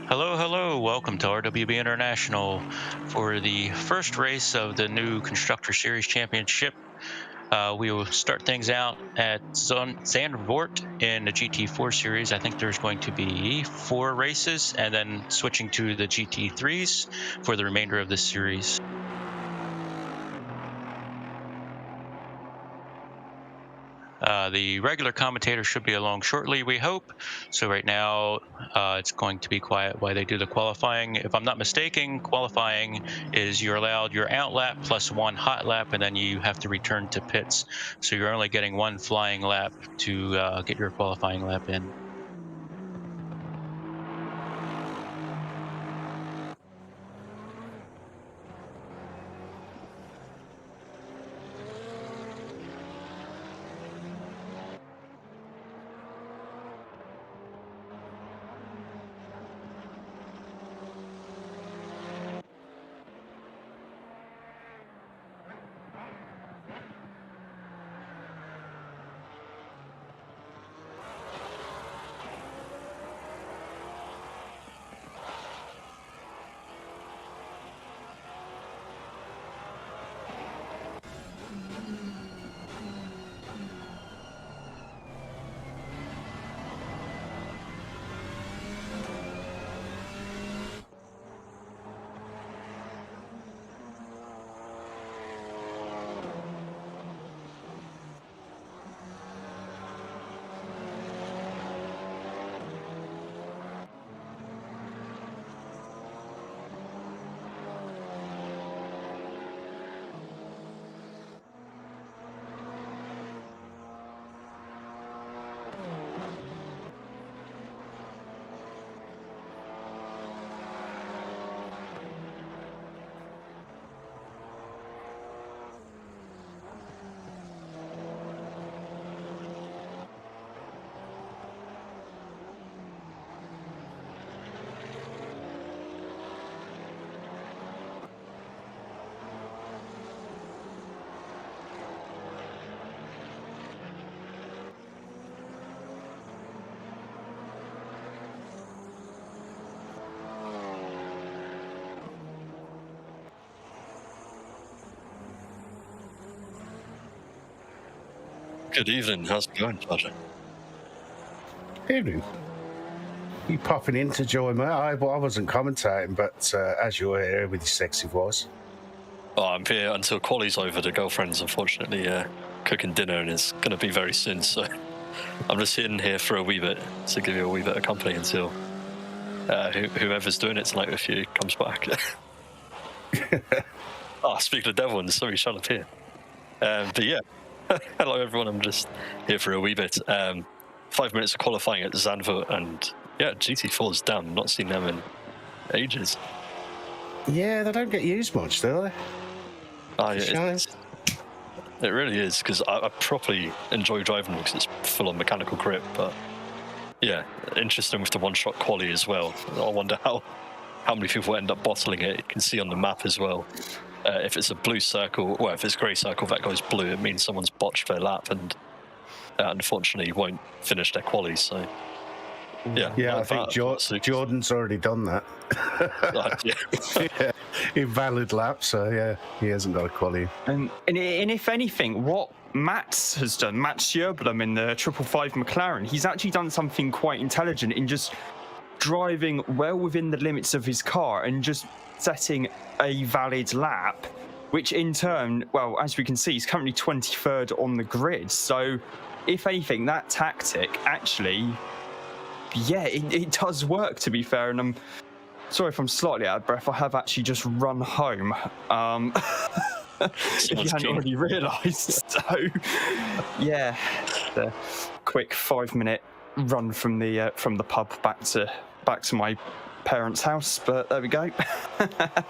Hello, hello. Welcome to RWB International for the first race of the new Constructor Series Championship. We will start things out at Zandvoort in the GT4 series. I think there's going to be 4 races, and then switching to the GT3s for the remainder of this series. The regular commentator should be along shortly, we hope. So right now, it's going to be quiet while they do the qualifying. If I'm not mistaken, qualifying is you're allowed your out lap plus 1 hot lap, and then you have to return to pits. So you're only getting 1 flying lap to get your qualifying lap in. Good evening. How's it going, Roger? Evening. You popping in to join me? I wasn't commentating, but as you were here with your sexy voice. Oh, I'm here until Quali's over. The girlfriend's unfortunately cooking dinner, and it's going to be very soon. So I'm just sitting here for a wee bit to give you a wee bit of company until whoever's doing it tonight with you comes back. Oh, speaking of devil, sorry, shut up here. But yeah. Hello everyone, I'm just here for a wee bit. 5 minutes of qualifying at Zandvoort, and yeah, GT4's done. Not seen them in ages. Yeah, they don't get used much, do they? It really is, because I properly enjoy driving them because it's full on mechanical grip. But yeah, interesting with the one-shot quali as well. I wonder how many people end up bottling it. You can see on the map as well. If it's a blue circle, well, if it's a grey circle that goes blue, it means someone's botched their lap and unfortunately won't finish their quali. So, yeah, I think Jordan's already done that. Yeah, invalid lap, so yeah, he hasn't got a quali. And if anything, what Matt has done, Matt Sjöblom in the 555 McLaren, he's actually done something quite intelligent in just driving well within the limits of his car and just setting a valid lap, which in turn, well, as we can see, he's currently 23rd on the grid. So if anything, that tactic actually, yeah, it does work, to be fair. And I'm sorry if I'm slightly out of breath. I have actually just run home. If you hadn't already realised. So yeah, the quick 5-minute run from the pub back to my parents' house, but there we go.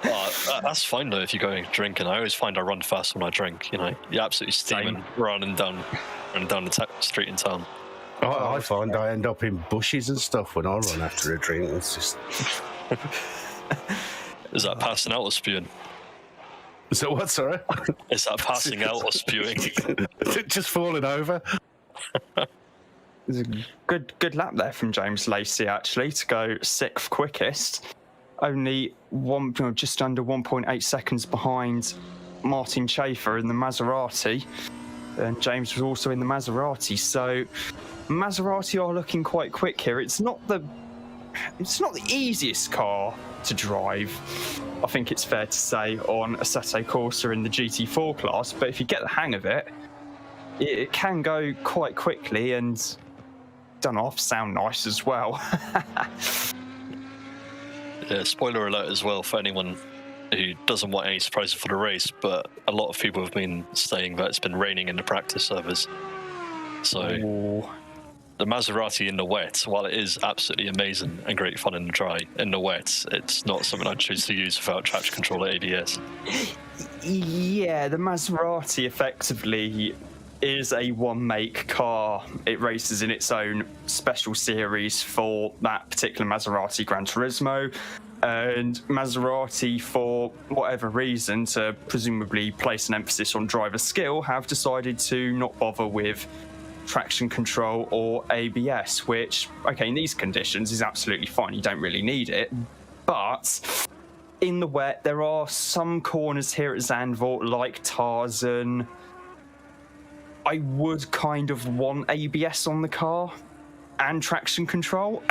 That's fine though if you're going drinking. I always find I run fast when I drink. You know, you're absolutely steaming, running down the street in town. I find I end up in bushes and stuff when I run after a drink. It's just Is that passing out or spewing? So what, sorry? Is that passing out or spewing? Just falling over. It was a good lap there from James Lacey, actually, to go 6th quickest. Only just under 1.8 seconds behind Martin Schaefer in the Maserati. And James was also in the Maserati. So Maserati are looking quite quick here. It's not the easiest car to drive, I think it's fair to say, on Assetto Corsa in the GT4 class. But if you get the hang of it, it can go quite quickly and done off sound nice as well. Yeah, spoiler alert as well for anyone who doesn't want any surprises for the race, but a lot of people have been saying that it's been raining in the practice service. So the Maserati in the wet, while it is absolutely amazing and great fun in the dry, in the wet, it's not something I'd choose to use without traction control or ABS. Yeah, the Maserati effectively is a one-make car. It races in its own special series for that particular Maserati Gran Turismo. And Maserati, for whatever reason, to presumably place an emphasis on driver skill, have decided to not bother with traction control or ABS, which, okay, in these conditions is absolutely fine. You don't really need it. But in the wet, there are some corners here at Zandvoort, like Tarzan. I would kind of want ABS on the car and traction control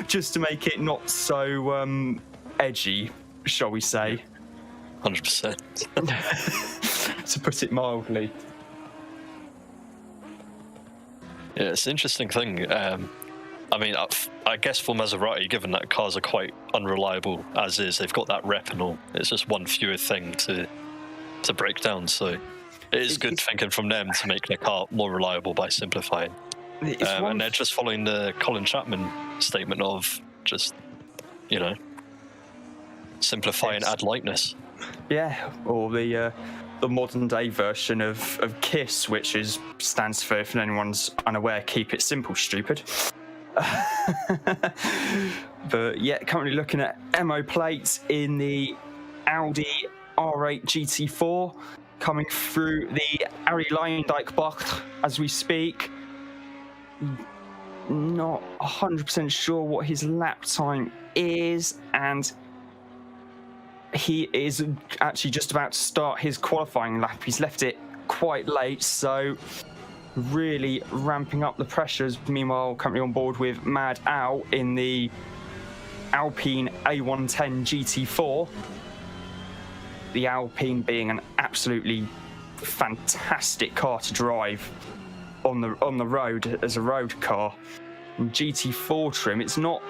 just to make it not so edgy, shall we say. 100%. To put it mildly. Yeah, it's an interesting thing. I mean, I guess for Maserati, given that cars are quite unreliable as is, they've got that rep and all. It's just one fewer thing to break down. So it is good thinking from them to make their car more reliable by simplifying. And they're just following the Colin Chapman statement of just, simplify and add lightness. Yeah, or the modern day version of KISS, which stands for, if anyone's unaware, keep it simple, stupid. But yeah, currently looking at MO plates in the Audi R8 GT4 coming through the Arie Luijendijkbocht as we speak. Not 100% sure what his lap time is, and he is actually just about to start his qualifying lap. He's left it quite late, so really ramping up the pressures. Meanwhile, currently on board with Mad Al in the Alpine A110 GT4. The Alpine being an absolutely fantastic car to drive on the road as a road car. And GT4 trim, it's not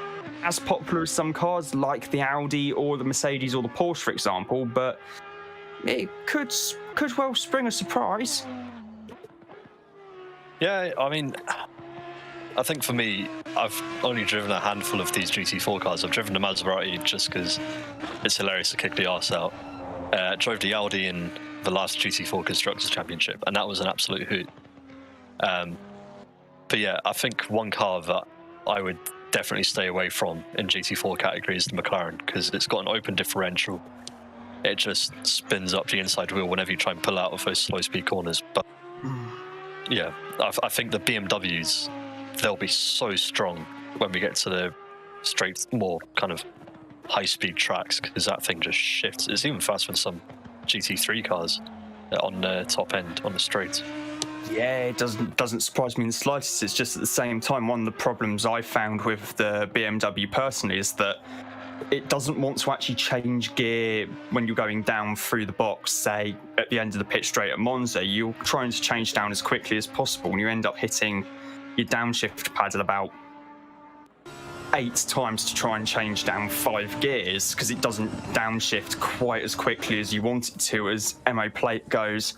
as popular as some cars like the Audi or the Mercedes or the Porsche, for example, but it could well spring a surprise. Yeah, I mean, I think for me, I've only driven a handful of these GT4 cars. I've driven the Maserati just because it's hilarious to kick the arse out. Drove the Audi in the last GT4 Constructors Championship, and that was an absolute hoot. But yeah, I think one car that I would definitely stay away from in GT4 category is the McLaren, because it's got an open differential. It just spins up the inside wheel whenever you try and pull out of those slow speed corners. But yeah, I think the BMWs, they'll be so strong when we get to the straight, more kind of high-speed tracks, because that thing just shifts. It's even faster than some GT3 cars on the top end on the straight. Yeah, it doesn't surprise me in the slightest. It's just at the same time, one of the problems I found with the BMW personally is that it doesn't want to actually change gear when you're going down through the box. Say at the end of the pit straight at Monza, you're trying to change down as quickly as possible, and you end up hitting your downshift pad at about 8 times to try and change down 5 gears, because it doesn't downshift quite as quickly as you want it to. As MO plate goes,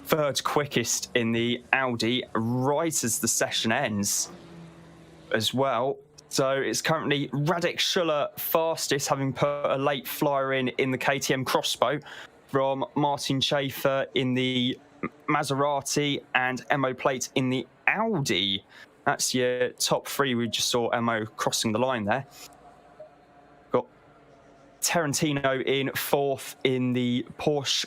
3rd quickest in the Audi right as the session ends as well. So it's currently Radek Schuller fastest, having put a late flyer in the KTM Crossbow from Martin Schaefer in the Maserati and MO plate in the Audi. That's your top 3. We just saw MO crossing the line there. Got Tarantino in 4th in the Porsche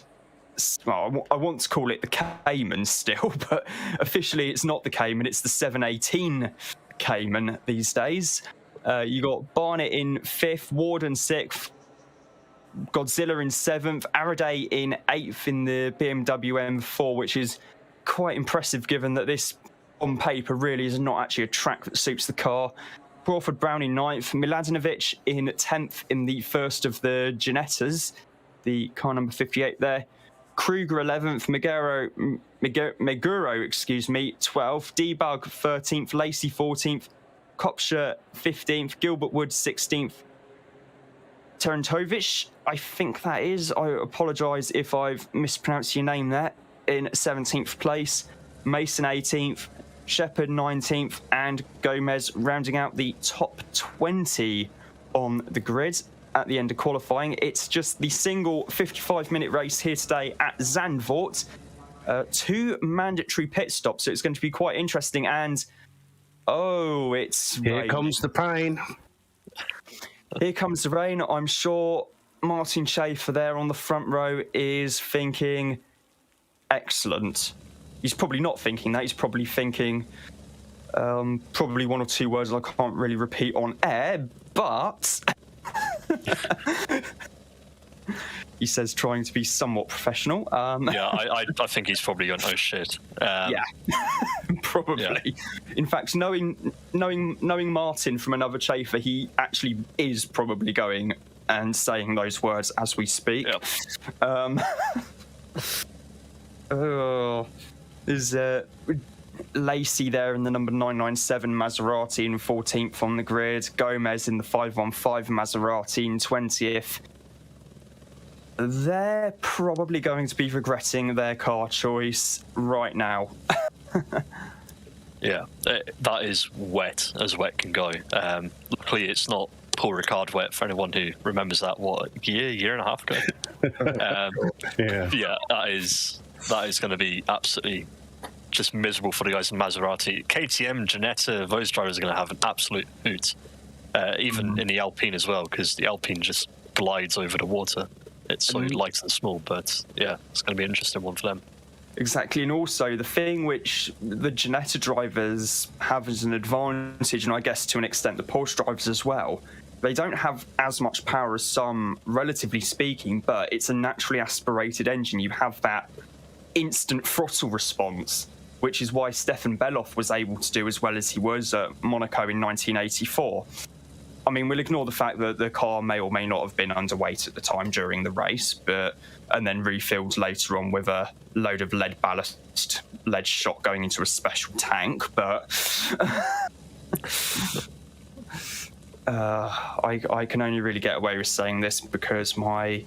well, I want to call it the Cayman still, but officially it's not the Cayman, it's the 718 Cayman these days. You got Barnett in 5th, Warden 6th, Godzilla in 7th, Araday in 8th in the BMW M4, which is quite impressive given that this, on paper, really is not actually a track that suits the car. Crawford Brown in 9th, Miladinovic in 10th in the first of the Ginettas, the car number 58 there. Kruger 11th, Meguro, 12th, Debug 13th, Lacey 14th, Kopsha 15th, Gilbert Wood 16th, Terentovic, I think that is, I apologise if I've mispronounced your name there, in 17th place, Mason 18th, Shepard 19th, and Gomez rounding out the top 20 on the grid at the end of qualifying. It's just the single 55-minute race here today at Zandvoort. 2 mandatory pit stops, so it's going to be quite interesting. And, oh, it's Here rain. comes the pain. Here comes the rain. I'm sure Martin Schaefer there on the front row is thinking, excellent. He's probably not thinking that. He's probably thinking probably 1 or 2 words I can't really repeat on air, but he says trying to be somewhat professional. Yeah, I think he's probably going, oh shit. Yeah, probably. Yeah. In fact, knowing Martin from another chafer, he actually is probably going and saying those words as we speak. Yep. There's Lacey there in the number 997 Maserati in 14th on the grid. Gomez in the 515 Maserati in 20th. They're probably going to be regretting their car choice right now. Yeah, that is wet as wet can go. Luckily, it's not Paul Ricard wet for anyone who remembers that, year and a half ago. Yeah, that is going to be absolutely just miserable for the guys in Maserati. KTM, Ginetta, those drivers are going to have an absolute hoot, even in the Alpine as well, because the Alpine just glides over the water. It's so light and small, but yeah, it's going to be an interesting one for them. Exactly, and also the thing which the Ginetta drivers have as an advantage, and I guess to an extent the Porsche drivers as well, they don't have as much power as some, relatively speaking, but it's a naturally aspirated engine. You have that instant throttle response, which is why Stefan Beloff was able to do as well as he was at Monaco in 1984. I mean, we'll ignore the fact that the car may or may not have been underweight at the time during the race, and then refilled later on with a load of lead ballast, lead shot going into a special tank. But I can only really get away with saying this because it's my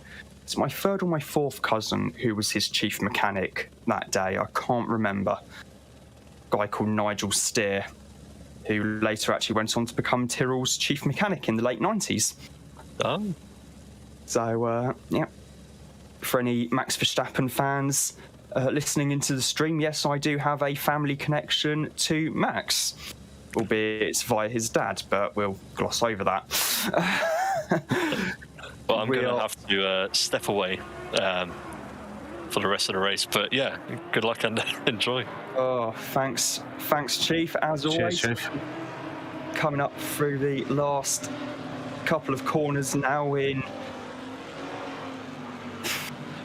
3rd or my 4th cousin who was his chief mechanic that day. I can't remember. A guy called Nigel Steer, who later actually went on to become Tyrrell's chief mechanic in the late 90s. Oh. So, yeah. For any Max Verstappen fans listening into the stream, yes, I do have a family connection to Max, albeit it's via his dad, but we'll gloss over that. Well, I'm going to have to step away for the rest of the race, but yeah, good luck and enjoy. Oh, thanks, Chief, as always. Cheers, Chief. Coming up through the last couple of corners now in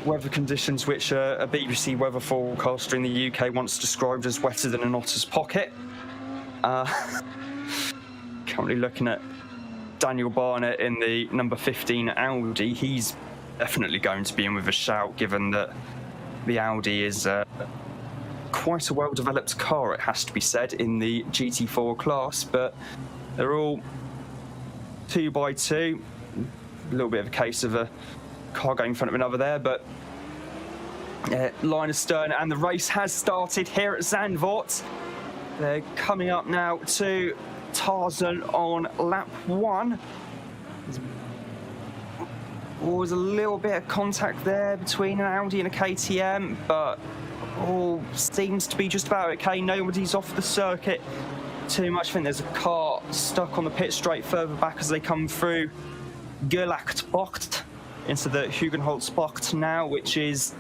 weather conditions which a BBC weather forecaster in the UK once described as wetter than an otter's pocket. Currently looking at Daniel Barnett in the number 15 Audi. He's definitely going to be in with a shout, given that the Audi is quite a well-developed car, it has to be said, in the GT4 class, but they're all 2x2. A little bit of a case of a car going in front of another there, but line astern, and the race has started here at Zandvoort. They're coming up now to Tarzan on lap 1. There's always a little bit of contact there between an Audi and a KTM, but all seems to be just about okay. Nobody's off the circuit too much. I think there's a car stuck on the pit straight further back as they come through Gerlachbocht into the Hugenholzbocht now, which is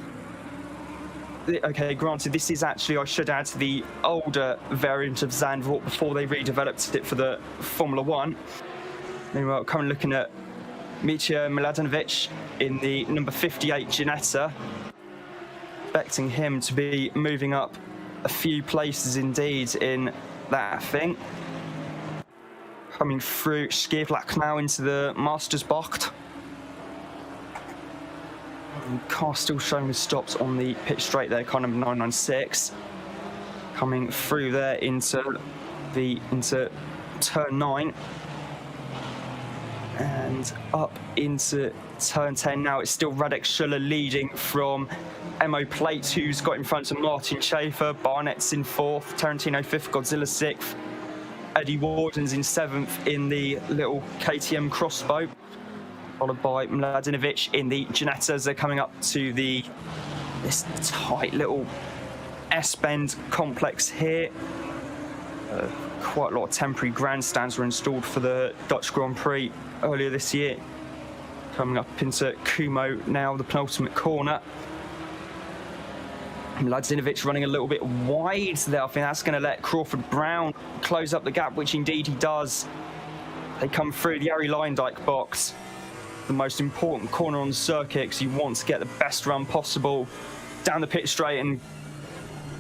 okay, granted, this is actually, I should add, the older variant of Zandvoort before they redeveloped it for the Formula One. Meanwhile, coming looking at Mitja Mladenovic in the number 58 Ginetta, expecting him to be moving up a few places indeed in that thing. Coming through Skivlak now into the Mastersbocht. Car still showing the stops on the pit straight there, car number 996. Coming through there into turn 9. And up into turn 10 now. It's still Radek Schuller leading from MO Plates, who's got in front of Martin Schaefer. Barnett's in 4th, Tarantino 5th, Godzilla 6th. Eddie Warden's in 7th in the little KTM crossbow, followed by Mladenovic in the Ginetta as they're coming up to this tight little S-bend complex here. Quite a lot of temporary grandstands were installed for the Dutch Grand Prix earlier this year. Coming up into Kumo now, the penultimate corner. Mladenovic running a little bit wide there. I think that's going to let Crawford Brown close up the gap, which indeed he does. They come through the Ari Leyendijk box, the most important corner on the circuit, because you want to get the best run possible down the pit straight and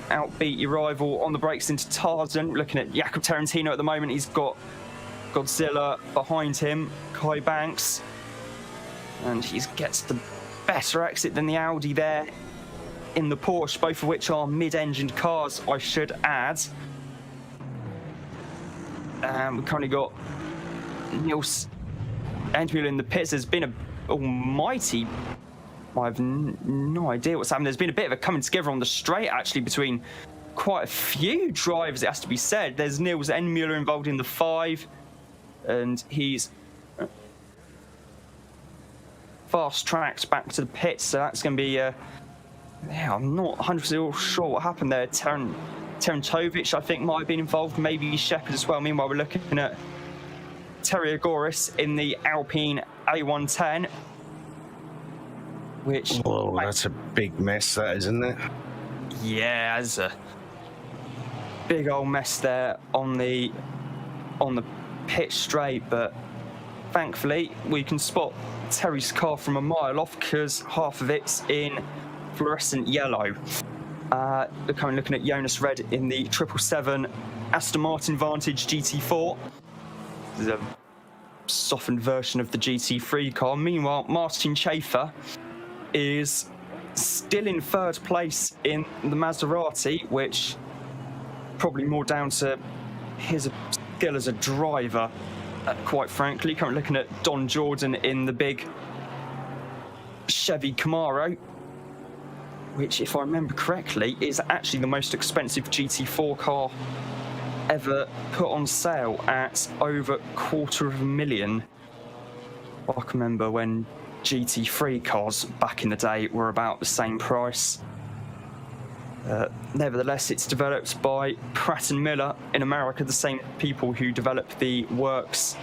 outbeat your rival on the brakes into Tarzan. Looking at Jakob Tarantino at the moment, he's got Godzilla behind him, Kai Banks, and he gets the better exit than the Audi there in the Porsche, both of which are mid-engined cars, I should add. We've currently got Niels Endmuller in the pits. There's been a almighty, I have no idea what's happened. There's been a bit of a coming together on the straight, actually, between quite a few drivers, it has to be said. There's Niels Endmuller involved in the 5, and he's fast-tracked back to the pits, so that's going to be yeah, I'm not 100% sure what happened there. Terentovic, I think, might have been involved, maybe Shepard as well. Meanwhile, we're looking at Terry Agoris in the Alpine A110, which... Whoa, that's a big mess, that, isn't it? Yeah, there's a big old mess there on the pit straight, but thankfully we can spot Terry's car from a mile off because half of it's in fluorescent yellow. Looking at Jonas Red in the 777 Aston Martin Vantage GT4. This is a softened version of the GT3 car. Meanwhile, Martin Schaefer is still in 3rd place in the Maserati, which probably more down to his skill as a driver, quite frankly. Currently looking at Don Jordan in the big Chevy Camaro, which, if I remember correctly, is actually the most expensive GT4 car ever put on sale at over $250,000. I can remember when GT3 cars back in the day were about the same price. Nevertheless, it's developed by Pratt & Miller in America, the same people who developed the Works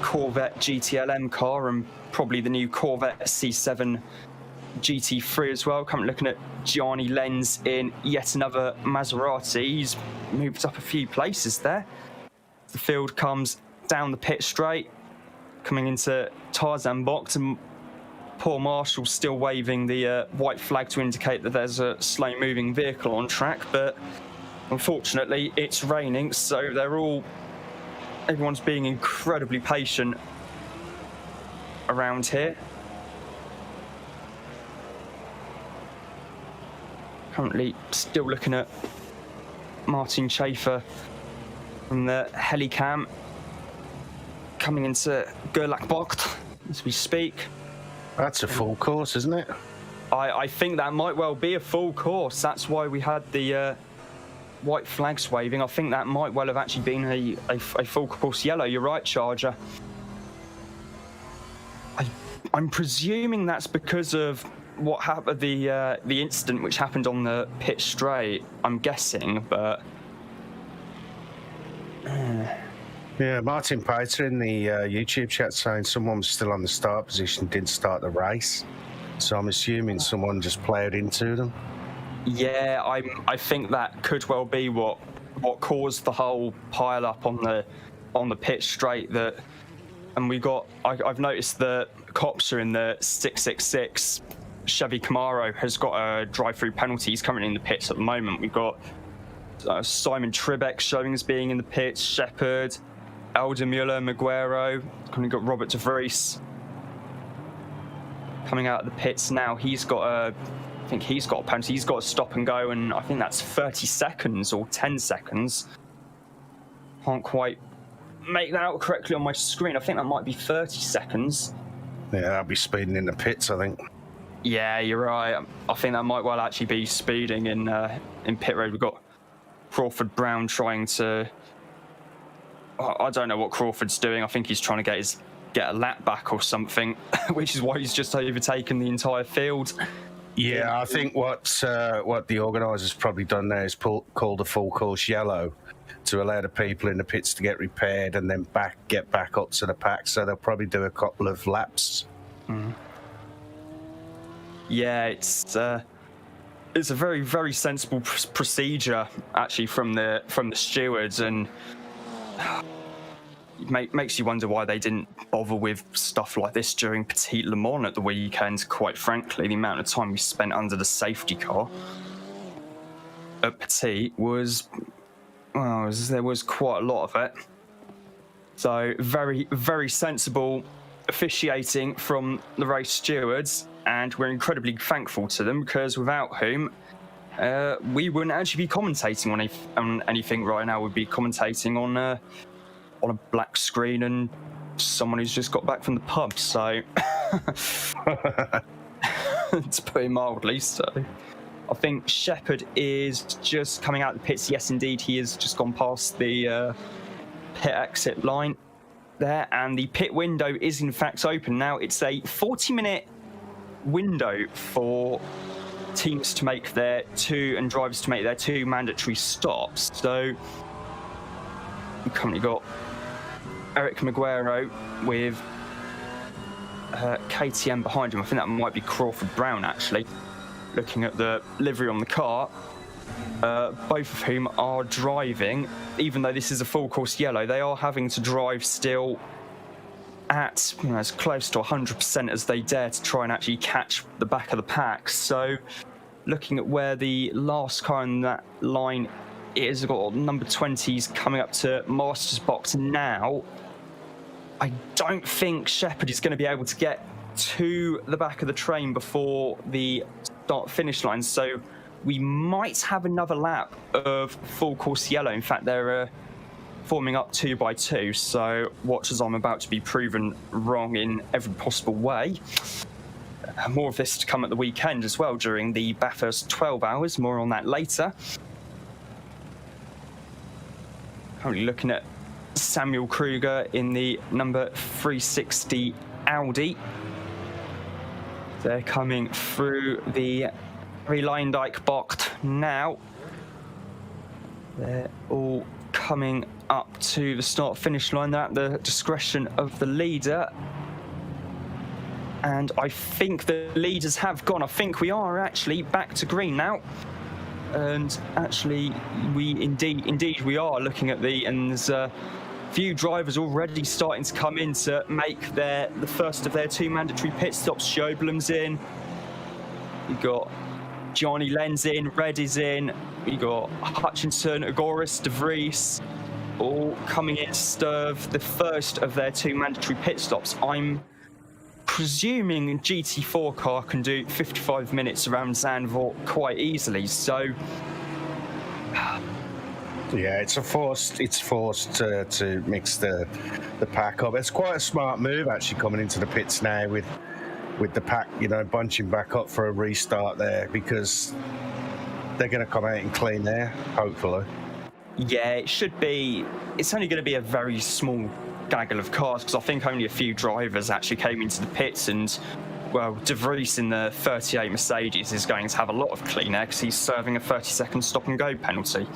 Corvette GTLM car and probably the new Corvette C7 GT3 as well. Currently looking at Gianni Lenz in yet another Maserati. He's moved up a few places there. The field comes down the pit straight, coming into Tarzan box, and poor Marshall's still waving the white flag to indicate that there's a slow-moving vehicle on track, but unfortunately it's raining, so everyone's being incredibly patient around here. Currently still looking at Martin Schaefer from the helicam, coming into Gerlach-Bocht as we speak. That's a full course, isn't it? I think that might well be a full course. That's why we had the white flags waving. I think that might well have actually been a full course yellow. You're right, Charger. I'm presuming that's because of what happened, the incident which happened on the pit straight, I'm guessing, but... Yeah, Martin Peiter in the YouTube chat saying someone was still on the start position, didn't start the race. So I'm assuming someone just ploughed into them. Yeah, I think that could well be what caused the whole pile up on the pit straight. And I've noticed the cops are in the 666 Chevy Camaro has got a drive-through penalty. He's currently in the pits at the moment. We've got Simon Tribeck showing as being in the pits, Shepherd, Aldermuller, Maguero. We've got Robert De Vries coming out of the pits now. I think he's got a penalty. He's got a stop and go, and I think that's 30 seconds or 10 seconds. Can't quite make that out correctly on my screen. I think that might be 30 seconds. Yeah, I'll be speeding in the pits, I think. Yeah, you're right. I think that might well actually be speeding in pit road. We've got Crawford Brown trying to... I don't know what Crawford's doing. I think he's trying to get a lap back or something, which is why he's just overtaken the entire field. Yeah, I think what the organisers probably done there is called a full course yellow to allow the people in the pits to get repaired and then get back up to the pack. So they'll probably do a couple of laps. Mm. Yeah, it's a very, very sensible procedure actually from the stewards, and it makes you wonder why they didn't bother with stuff like this during Petit Le Mans at the weekend. Quite frankly, the amount of time we spent under the safety car at Petit there was quite a lot of it. So very, very sensible officiating from the race stewards, and we're incredibly thankful to them, because without whom we wouldn't actually be commentating on anything right now. We'd be commentating on a black screen and someone who's just got back from the pub. So, to put it mildly, so I think Shepherd is just coming out of the pits. Yes, indeed, he has just gone past the pit exit line there, and the pit window is in fact open now. It's a 40-minute window for teams to make their and drivers to make their 2 mandatory stops. So we've currently got Eric Maguero with KTM behind him. I think that might be Crawford Brown, actually, looking at the livery on the car. Both of whom are driving, even though this is a full course yellow, they are having to drive still at as close to 100% as they dare to try and actually catch the back of the pack. So looking at where the last car in that line is, I've got number 20s coming up to Master's box now. I don't think Shepherd is going to be able to get to the back of the train before the start-finish line, so we might have another lap of full course yellow. In fact, they're forming up 2 by 2, so watch as I'm about to be proven wrong in every possible way. More of this to come at the weekend as well during the Bathurst 12 hours. More on that later. Currently looking at Samuel Kruger in the number 360 Audi. They're coming through the Relindyke box now. They're all coming up to the start-finish line. They're at the discretion of the leader. And I think the leaders have gone. I think we are actually back to green now. And actually, indeed we are looking at and there's a few drivers already starting to come in to make the first of their 2 mandatory pit stops. Sjoblum's in. We've got Johnny Lenz in, Red is in. We got Hutchinson, Agoras, De Vries, all coming in to serve the first of their 2 mandatory pit stops. I'm presuming a GT4 car can do 55 minutes around Zandvoort quite easily. So, yeah, it's forced to mix the pack up. It's quite a smart move actually coming into the pits now with the pack, bunching back up for a restart there, because they're going to come out in clean air, hopefully. Yeah, it should be. It's only going to be a very small gaggle of cars, because I think only a few drivers actually came into the pits, and well, De Vries in the 38 Mercedes is going to have a lot of clean air because he's serving a 30-second stop and go penalty.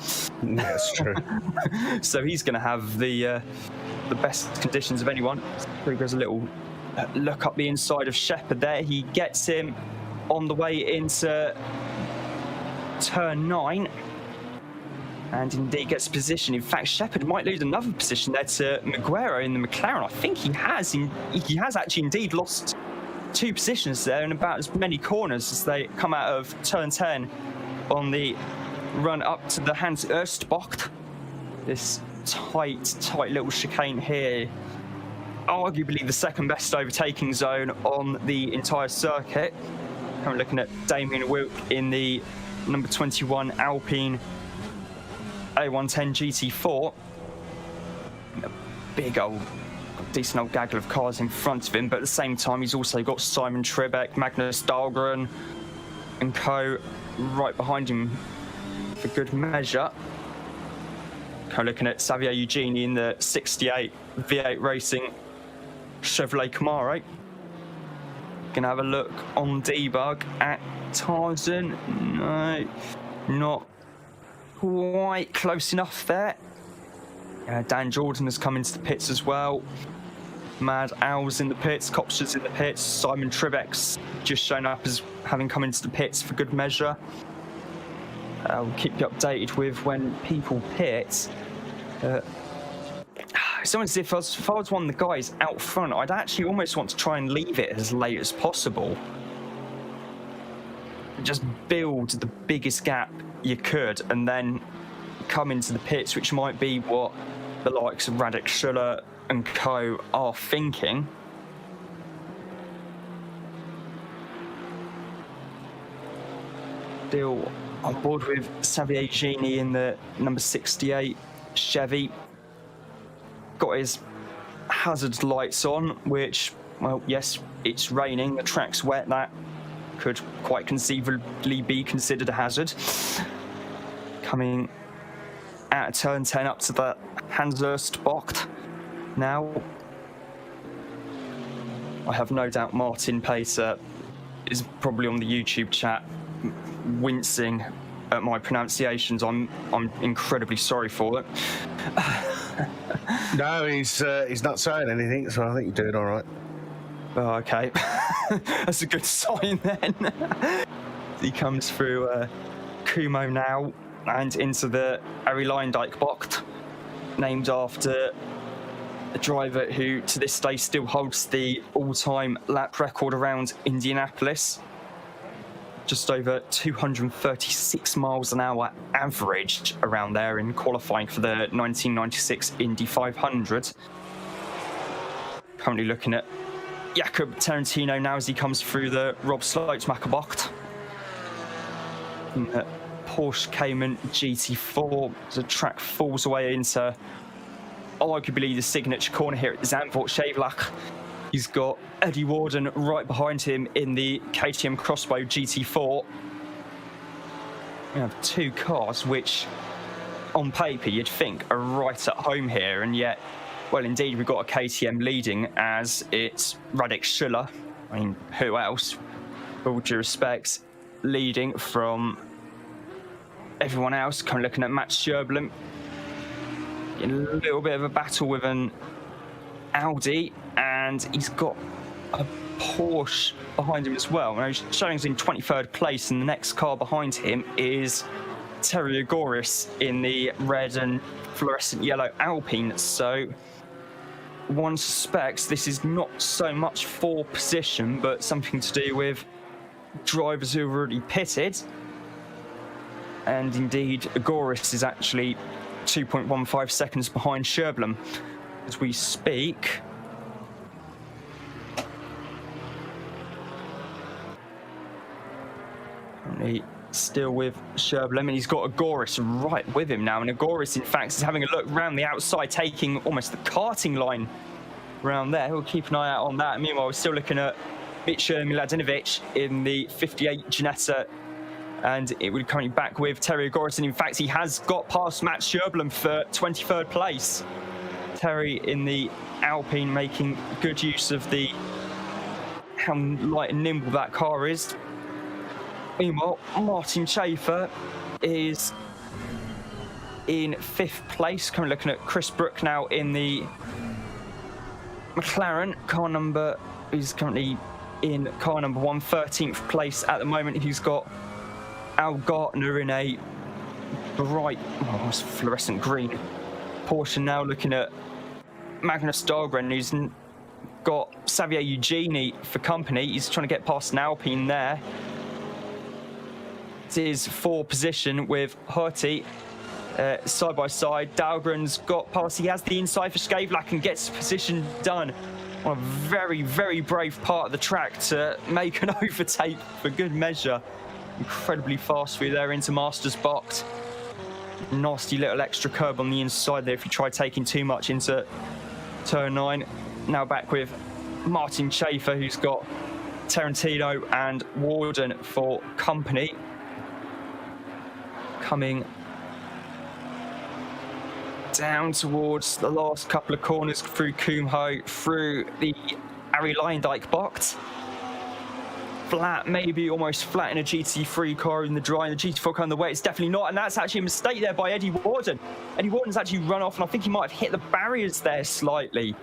Yeah, that's true. So he's going to have the best conditions of anyone. Kruger's a little look up the inside of Shepherd there. He gets him on the way into turn 9. And indeed gets position. In fact, Shepherd might lose another position there to Maguire in the McLaren. I think he has actually indeed lost 2 positions there in about as many corners as they come out of turn 10 on the run up to the Hans Erstbocht. This tight little chicane here. Arguably the second best overtaking zone on the entire circuit. I'm looking at Damien Wilk in the number 21 Alpine A110 GT4. A big old, decent old gaggle of cars in front of him, but at the same time he's also got Simon Trebek, Magnus Dahlgren and co right behind him for good measure. Kind of looking at Xavier Eugenie in the 68 V8 Racing Chevrolet Camaro. Gonna have a look on debug at Tarzan. No, not quite close enough there. Dan Jordan has come into the pits as well. Mad Owl's in the pits, Copster's in the pits, Simon Trebek's just shown up as having come into the pits for good measure. I'll keep you updated with when people pit. It's almost as if I was one of the guys out front, I'd actually almost want to try and leave it as late as possible. Just build the biggest gap you could and then come into the pits, which might be what the likes of Radek Schuller and co are thinking. Still on board with Xavier Gini in the number 68 Chevy. Got his hazard lights on, which, well, yes, it's raining, the track's wet, that could quite conceivably be considered a hazard. Coming out of turn 10 up to the Hans Erstbocht now. I have no doubt Martin Pacer is probably on the YouTube chat wincing at my pronunciations. I'm incredibly sorry for it. No, he's not saying anything, so I think you're doing all right. Oh, okay. That's a good sign then. He comes through Kumo now and into the Arie Luyendyk box, named after a driver who to this day still holds the all-time lap record around Indianapolis. Just over 236 miles an hour average around there in qualifying for the 1996 Indy 500. Currently looking at Jakob Tarantino now as he comes through the Rob Slotemacher box. Porsche Cayman GT4 as the track falls away into arguably the signature corner here at Zandvoort Schevelach. He's got Eddie Warden right behind him in the KTM Crossbow GT4. We have 2 cars which, on paper, you'd think are right at home here, and yet, well, indeed, we've got a KTM leading as it's Radek Schuller. I mean, who else? With all due respect, leading from everyone else. Kind of looking at Matt Sjöblom in a little bit of a battle with an Audi, and he's got a Porsche behind him as well. Now he's showing us in 23rd place, and the next car behind him is Terry Agoris in the red and fluorescent yellow Alpine. So one suspects this is not so much for position, but something to do with drivers who have already pitted. And indeed, Agoris is actually 2.15 seconds behind Sjöblom as we speak. Currently still with Sjöblom, and he's got Agoris right with him now. And Agoris, in fact, is having a look around the outside, taking almost the karting line around there. We'll keep an eye out on that. Meanwhile, we're still looking at Mitja Miladinovic in the 58 Ginetta, and it would currently back with Terry Agoris. And in fact, he has got past Matt Sjöblom for 23rd place. Terry in the Alpine making good use of how light and nimble that car is. Meanwhile, Martin Schaefer is in 5th place. Currently looking at Chris Brook now in the McLaren. Car number is currently in car number 1, 13th place at the moment. He's got Al Gartner in a bright, almost fluorescent green Porsche now, looking at Magnus Dahlgren, who's got Xavier Eugenie for company. He's trying to get past an Alpine there. It is for position with Hurti side by side. Dahlgren's got past. He has the inside for Skavlak and gets position done on a very, very brave part of the track to make an overtake for good measure. Incredibly fast through there into Masters box. Nasty little extra curb on the inside there if you try taking too much into turn 9. Now back with Martin Schaefer, who's got Tarantino and Warden for company. Coming down towards the last couple of corners through Kumho, through the Ari Leindijk box. Flat, maybe almost flat in a GT3 car in the dry, and the GT4 car on the way. It's definitely not, and that's actually a mistake there by Eddie Warden. Eddie Warden's actually run off, and I think he might have hit the barriers there slightly.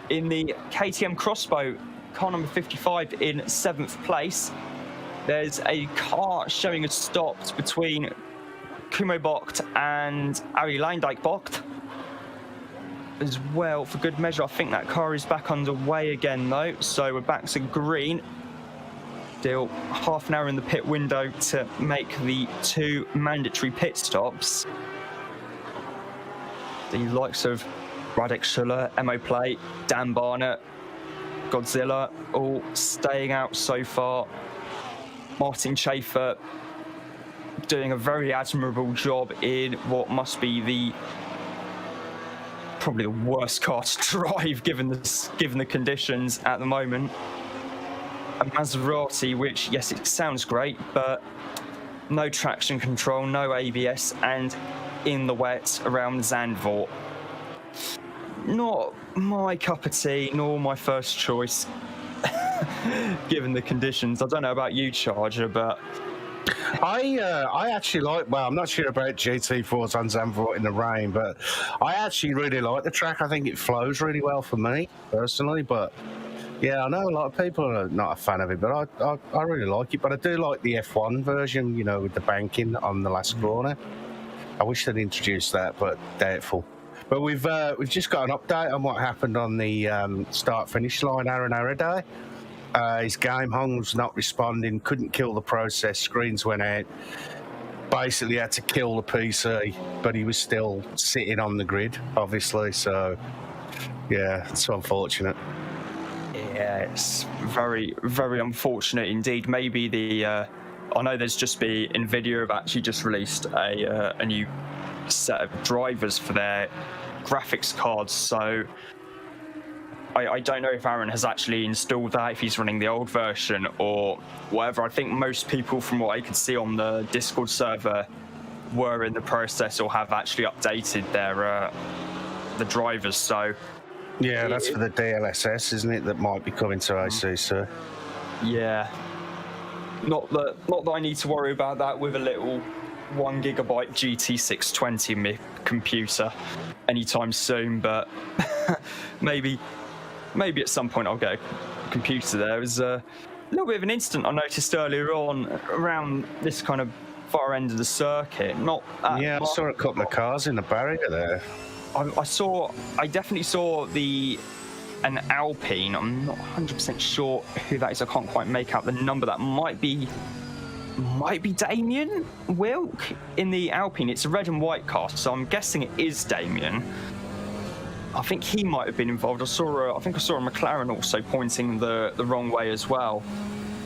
In the KTM Crossbow, car number 55 in 7th place. There's a car showing us stopped between Kumo Bocht and Ari Leindijk Bocht as well, for good measure. I think that car is back underway again though, so we're back to green. Still half an hour in the pit window to make the 2 mandatory pit stops. The likes of Radek Schuller, Emo Play, Dan Barnett, Godzilla, all staying out so far. Martin Schaefer doing a very admirable job in what must be probably the worst car to drive given the conditions at the moment. A Maserati, which, yes, it sounds great, but no traction control, no ABS, and in the wet around Zandvoort. Not my cup of tea, nor my first choice, given the conditions. I don't know about you, Charger, but I actually like, well, I'm not sure about GT4s on Zandvoort in the rain, but I actually really like the track. I think it flows really well for me, personally, but yeah, I know a lot of people are not a fan of it, but I really like it. But I do like the F1 version, you know, with the banking on the last corner. I wish they'd introduced that, but doubtful. But we've just got an update on what happened on the start-finish line Aaron Araday. His game hung's not responding, couldn't kill the process, screens went out. Basically had to kill the PC, but he was still sitting on the grid, obviously. So, yeah, it's unfortunate. yeah, it's very, very unfortunate indeed. Maybe I know there's just been NVIDIA have actually just released a new set of drivers for their graphics cards, so I don't know if Aaron has actually installed that, if he's running the old version or whatever. I think most people, from what I could see on the Discord server, were in the process or have actually updated their the drivers. So yeah, that's for the DLSS, isn't it? That might be coming to ACC. Yeah, not that I need to worry about that with a little 1 gigabyte GT620 in my computer anytime soon, but maybe at some point I'll get a computer there. It was a little bit of an incident I noticed earlier on around this kind of far end of the circuit. I saw a couple of cars in the barrier there. I definitely saw an Alpine. I'm not 100% sure who that is. I can't quite make out the number. That might be Damien Wilk in the Alpine. It's a red and white car, so I'm guessing it is Damien. I think he might have been involved. I think I saw a McLaren also pointing the wrong way as well.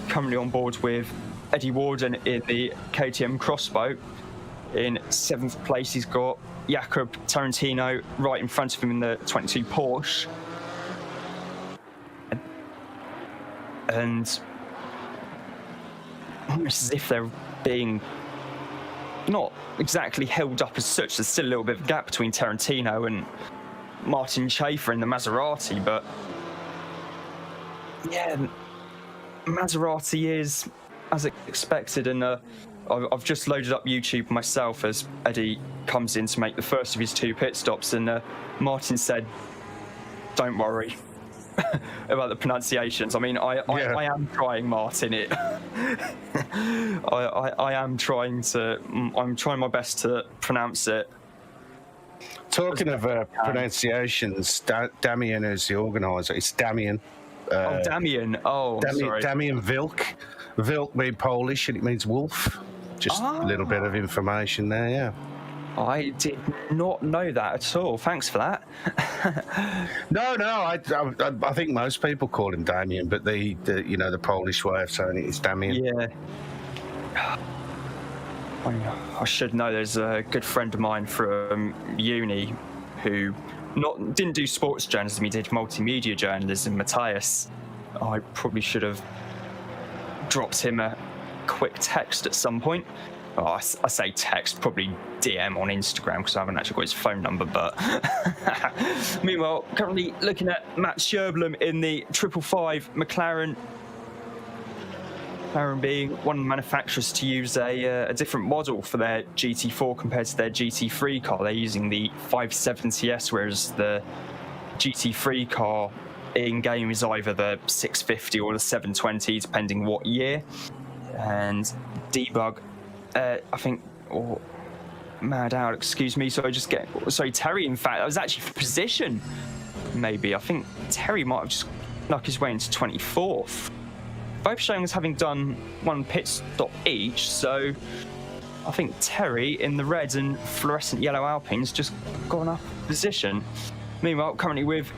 Currently on board with Eddie Warden in the KTM Crossbow. In 7th place, he's got Jakob Tarantino right in front of him in the 22 Porsche. And almost as if they're being not exactly held up as such. There's still a little bit of a gap between Tarantino and Martin Schaefer in the Maserati, but yeah, Maserati is as expected, and I've just loaded up YouTube myself as Eddie comes in to make the first of his 2 pit stops, and Martin said, "Don't worry, about the pronunciations. I mean, I am trying, Martin. I am trying to. I'm trying my best to pronounce it. Talking of pronunciations, Damien is the organizer. It's Damien. Damien. Oh, sorry. Damien Vilk. Vilk being Polish, and it means wolf. Just a little bit of information there, yeah. I did not know that at all. Thanks for that. No, I think most people call him Damien, but the Polish way of saying it is Damien. Yeah. I should know. There's a good friend of mine from uni who didn't do sports journalism. He did multimedia journalism. Matthias. I probably should have dropped him a quick text at some point. Oh, I say text, probably DM on Instagram because I haven't actually got his phone number. But meanwhile, currently looking at Matt Sjöblom in the 555 McLaren. McLaren being one of the manufacturers to use a different model for their GT4 compared to their GT3 car. They're using the 570S, whereas the GT3 car in-game is either the 650 or the 720, depending what year. And debug, I think, or mad out, excuse me, Terry, in fact, that was actually for position, maybe. I think Terry might have just snuck his way into 24th. Both showing us having done one pit stop each, so I think Terry in the red and fluorescent yellow Alpines just gone up position. Meanwhile, currently with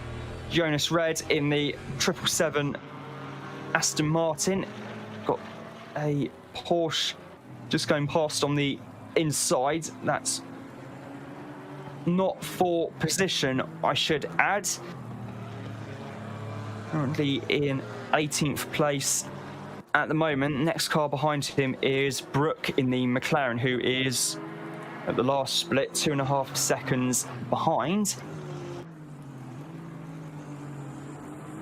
Jonas Red in the 777 Aston Martin, got a Porsche just going past on the inside. That's not for position, I should add. Currently in 18th place at the moment. Next car behind him is Brooke in the McLaren, who is at the last split 2.5 seconds behind.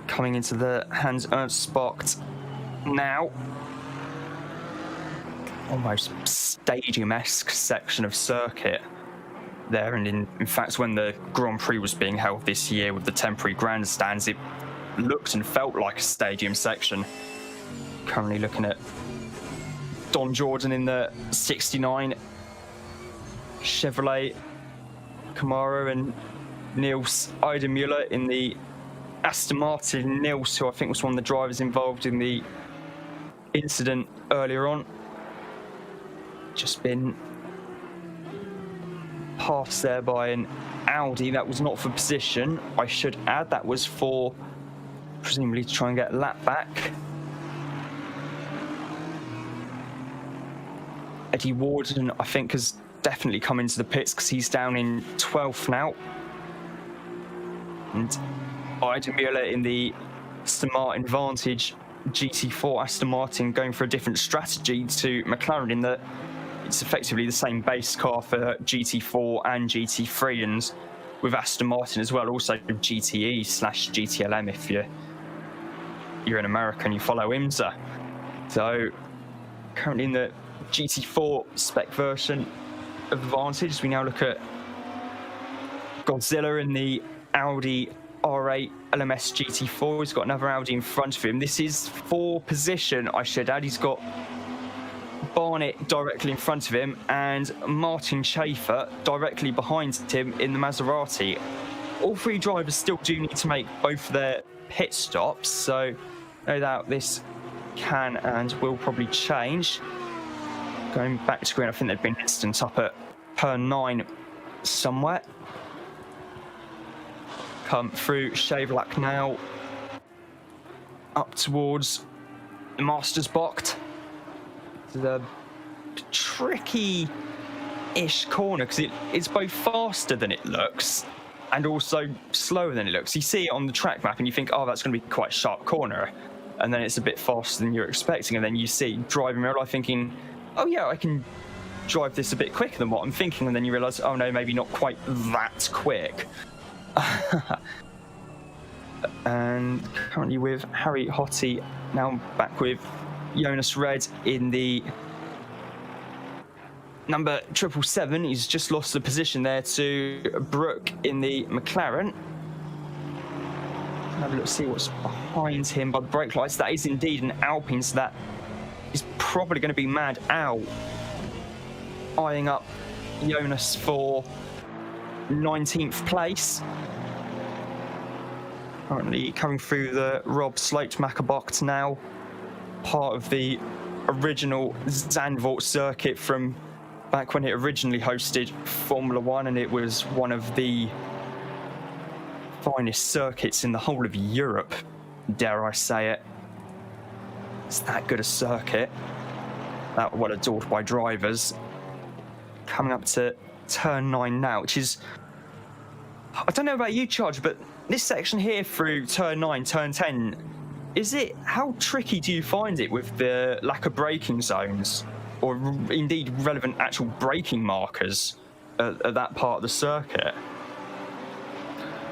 Coming into the Hans Ernst spot now. Almost stadium-esque section of circuit there, and in fact when the Grand Prix was being held this year with the temporary grandstands, it looked and felt like a stadium section. Currently looking at Don Jordan in the 69 Chevrolet Camaro and Niels Eidemüller in the Aston Martin. Niels, who I think was one of the drivers involved in the incident earlier on, just been passed there by an Audi. That was not for position, I should add. That was for presumably to try and get a lap back. Eddie Warden, I think, has definitely come into the pits because he's down in 12th now. And Eidemüller in the Aston Martin Vantage GT4 Aston Martin going for a different strategy to McLaren in that it's effectively the same base car for GT4 and GT3, and with Aston Martin as well, also GTE/GTLM if you're in America and you follow IMSA. So currently in the GT4 spec version of the Vantage, we now look at Godzilla in the Audi R8 LMS GT4. He's got another Audi in front of him. This is for position, I should add. He's got Barnett directly in front of him and Martin Schaefer directly behind him in the Maserati. All three drivers still do need to make both their pit stops, so no doubt this can and will probably change. Going back to green, I think there'd been an incident up at turn 9 somewhere. Come through Shavelak now, up towards the Masters Bocht. The tricky-ish corner because it's both faster than it looks and also slower than it looks. You see it on the track map and you think, oh, that's going to be quite a sharp corner, and then it's a bit faster than you're expecting, and then you see driving real life thinking, oh yeah, I can drive this a bit quicker than what I'm thinking, and then you realise, oh no, maybe not quite that quick. And currently with Harry Hottie now back with Jonas Red in the number 777. He's just lost the position there to Brooke in the McLaren. Have a look, see what's behind him by the brake lights. That is indeed an Alpine, so that is probably going to be Mad Al eyeing up Jonas for 19th place. Currently coming through the Rob Sloped-Mackerbocht now, part of the original Zandvoort circuit from back when it originally hosted Formula One, and it was one of the finest circuits in the whole of Europe, dare I say it. It's that good a circuit, that well adored by drivers. Coming up to turn 9 now, which is, I don't know about you, Charge, but this section here through turn 9, turn 10, how tricky do you find it with the lack of braking zones, or indeed relevant actual braking markers at that part of the circuit?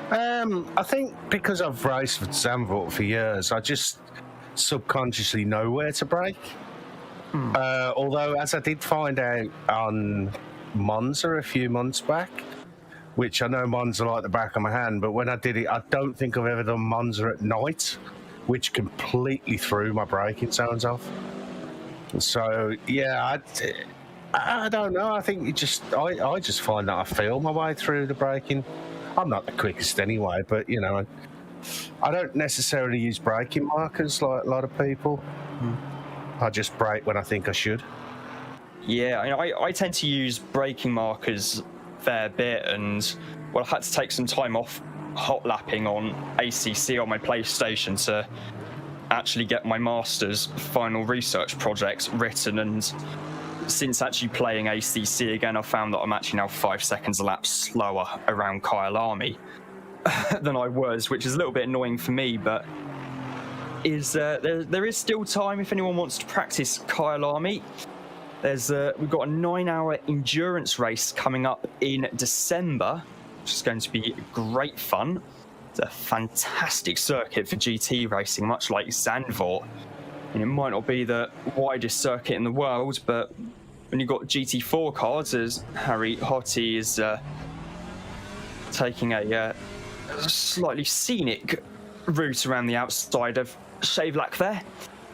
I think because I've raced with Zandvoort for years, I just subconsciously know where to brake. Although, as I did find out on Monza a few months back, which I know Monza like the back of my hand, but when I did it, I don't think I've ever done Monza at night, which completely threw my braking zones off. So, yeah, I don't know. I think I just find that I feel my way through the braking. I'm not the quickest anyway, but, you know, I don't necessarily use braking markers like a lot of people. I just brake when I think I should. Yeah, I tend to use braking markers a fair bit, and, well, I had to take some time off hot lapping on ACC on my PlayStation to actually get my master's final research project written, and since actually playing ACC again, I've found that I'm actually now 5 seconds a lap slower around Kyalami than I was, which is a little bit annoying for me, but there is still time if anyone wants to practice Kyalami. We've got a 9-hour endurance race coming up in December, which is going to be great fun. It's a fantastic circuit for GT racing, much like Zandvoort. And it might not be the widest circuit in the world, but when you've got GT4 cars, as Harry Hottie is taking a slightly scenic route around the outside of Shavelak there,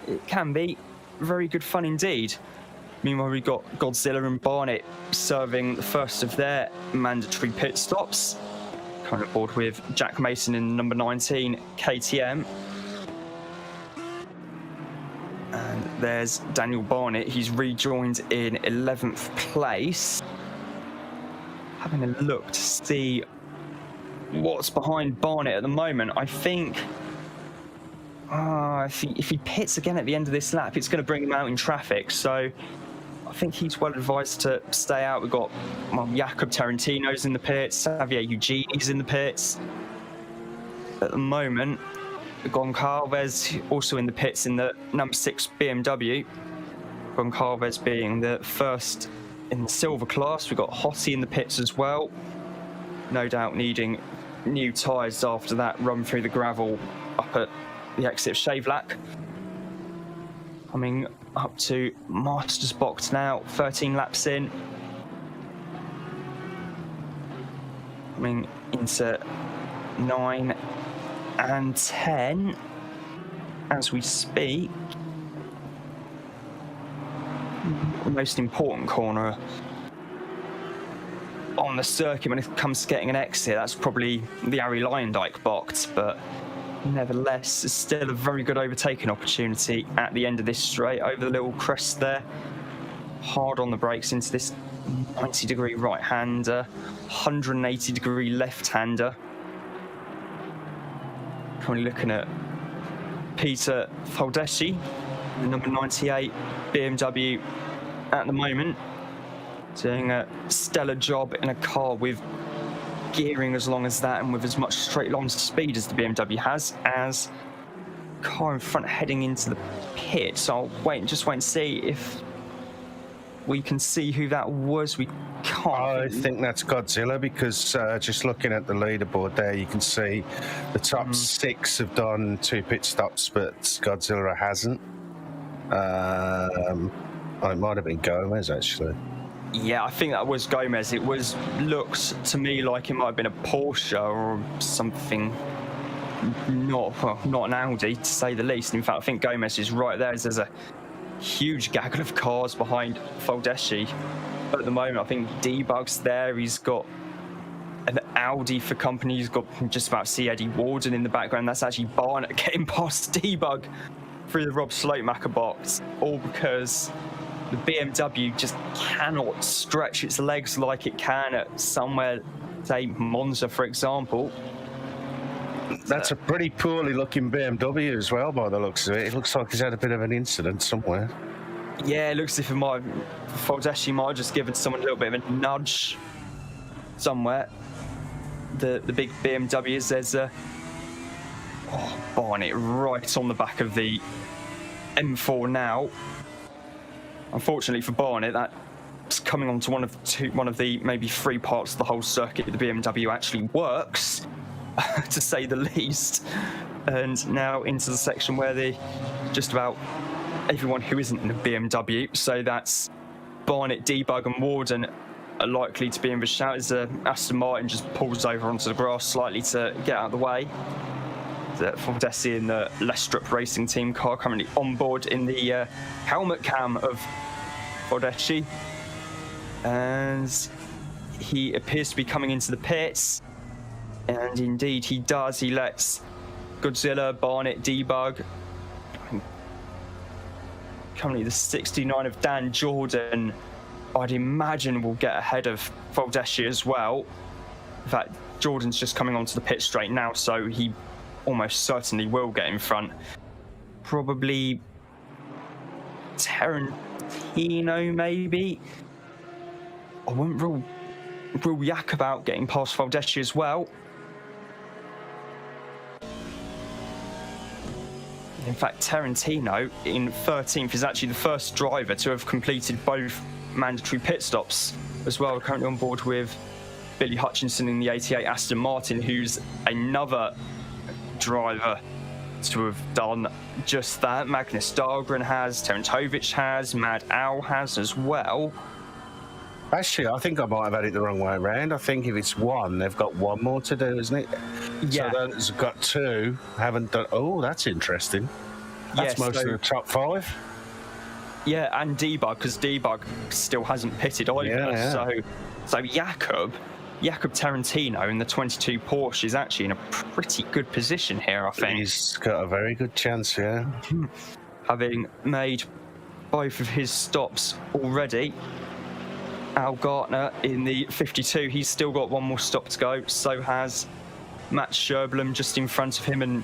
it can be very good fun indeed. Meanwhile, we've got Godzilla and Barnett serving the first of their mandatory pit stops. Coming aboard with Jack Mason in number 19 KTM. And there's Daniel Barnett. He's rejoined in 11th place. Having a look to see what's behind Barnett at the moment. I think if he pits again at the end of this lap, it's going to bring him out in traffic. So I think he's well advised to stay out. We've got Jacob Tarantino's in the pits, Xavier Eugeni's in the pits. At the moment, Goncalves also in the pits in the number 6 BMW. Goncalves being the first in the silver class. We've got Hottie in the pits as well. No doubt needing new tyres after that run through the gravel up at the exit of Shavelak. Coming up to Masters Box now, 13 laps in. Coming into 9 and 10 as we speak. The most important corner on the circuit when it comes to getting an exit, that's probably the Ari Lyondike box, but nevertheless, it's still a very good overtaking opportunity at the end of this straight over the little crest there. Hard on the brakes into this 90-degree right-hander, 180-degree left-hander. Currently looking at Peter Faldeschi, the number 98 BMW at the moment, doing a stellar job in a car with gearing as long as that and with as much straight line speed as the BMW has, as car in front heading into the pit. So I'll wait and see if we can see who that was. We can't. I think that's Godzilla, because just looking at the leaderboard there, you can see the top 6 have done 2 pit stops, but Godzilla hasn't. It might have been Gomez, actually. Yeah, I think that was Gomez. It looked to me like it might have been a Porsche or something not an Audi, to say the least. In fact, I think Gomez is right there. There's a huge gaggle of cars behind Baldeschi at the moment. I think Debug's there. He's got an Audi for company. He's got just about see Eddie Warden in the background. That's actually Barnett getting past Debug through the Rob Slotemacher box, all because the BMW just cannot stretch its legs like it can at somewhere, say Monza, for example. That's a pretty poorly looking BMW as well, by the looks of it. It looks like he's had a bit of an incident somewhere. Yeah, it looks as if Baldeschi might have just given someone a little bit of a nudge somewhere. The big BMWs, there's Barnett right on the back of the M4 now. Unfortunately for Barnett, that's coming on to one of the maybe 3 parts of the whole circuit that the BMW actually works, to say the least. And now into the section where just about everyone who isn't in a BMW, so that's Barnett, Debug and Warden, are likely to be in the shout as Aston Martin just pulls over onto the grass slightly to get out of the way. Baldeschi in the Lestrup Racing Team car currently on board in the helmet cam of Baldeschi, and he appears to be coming into the pits, and indeed he does. He lets Godzilla, Barnett, Debug, currently the 69 of Dan Jordan, I'd imagine will get ahead of Baldeschi as well. In fact, Jordan's just coming onto the pit straight now, so he almost certainly will get in front. Probably Tarantino, maybe. I wouldn't rule Jakob out getting past Baldeschi as well. In fact, Tarantino in 13th is actually the first driver to have completed both mandatory pit stops as well. Currently on board with Billy Hutchinson in the 88 Aston Martin, who's another driver to have done just that. Magnus Dahlgren has, Terentovic has, Mad Owl has as well. Actually, I think I might have had it the wrong way around. I think if it's one, they've got one more to do, isn't it? Yeah. So those have got 2, haven't done. Oh, that's interesting. That's most of the top 5. Yeah, and Debug, because Debug still hasn't pitted either. Yeah. So Jakob Tarantino in the 22 Porsche is actually in a pretty good position here, I think. He's got a very good chance, yeah. Having made both of his stops already. Al Gartner in the 52, he's still got one more stop to go. So has Matt Sherblum just in front of him, and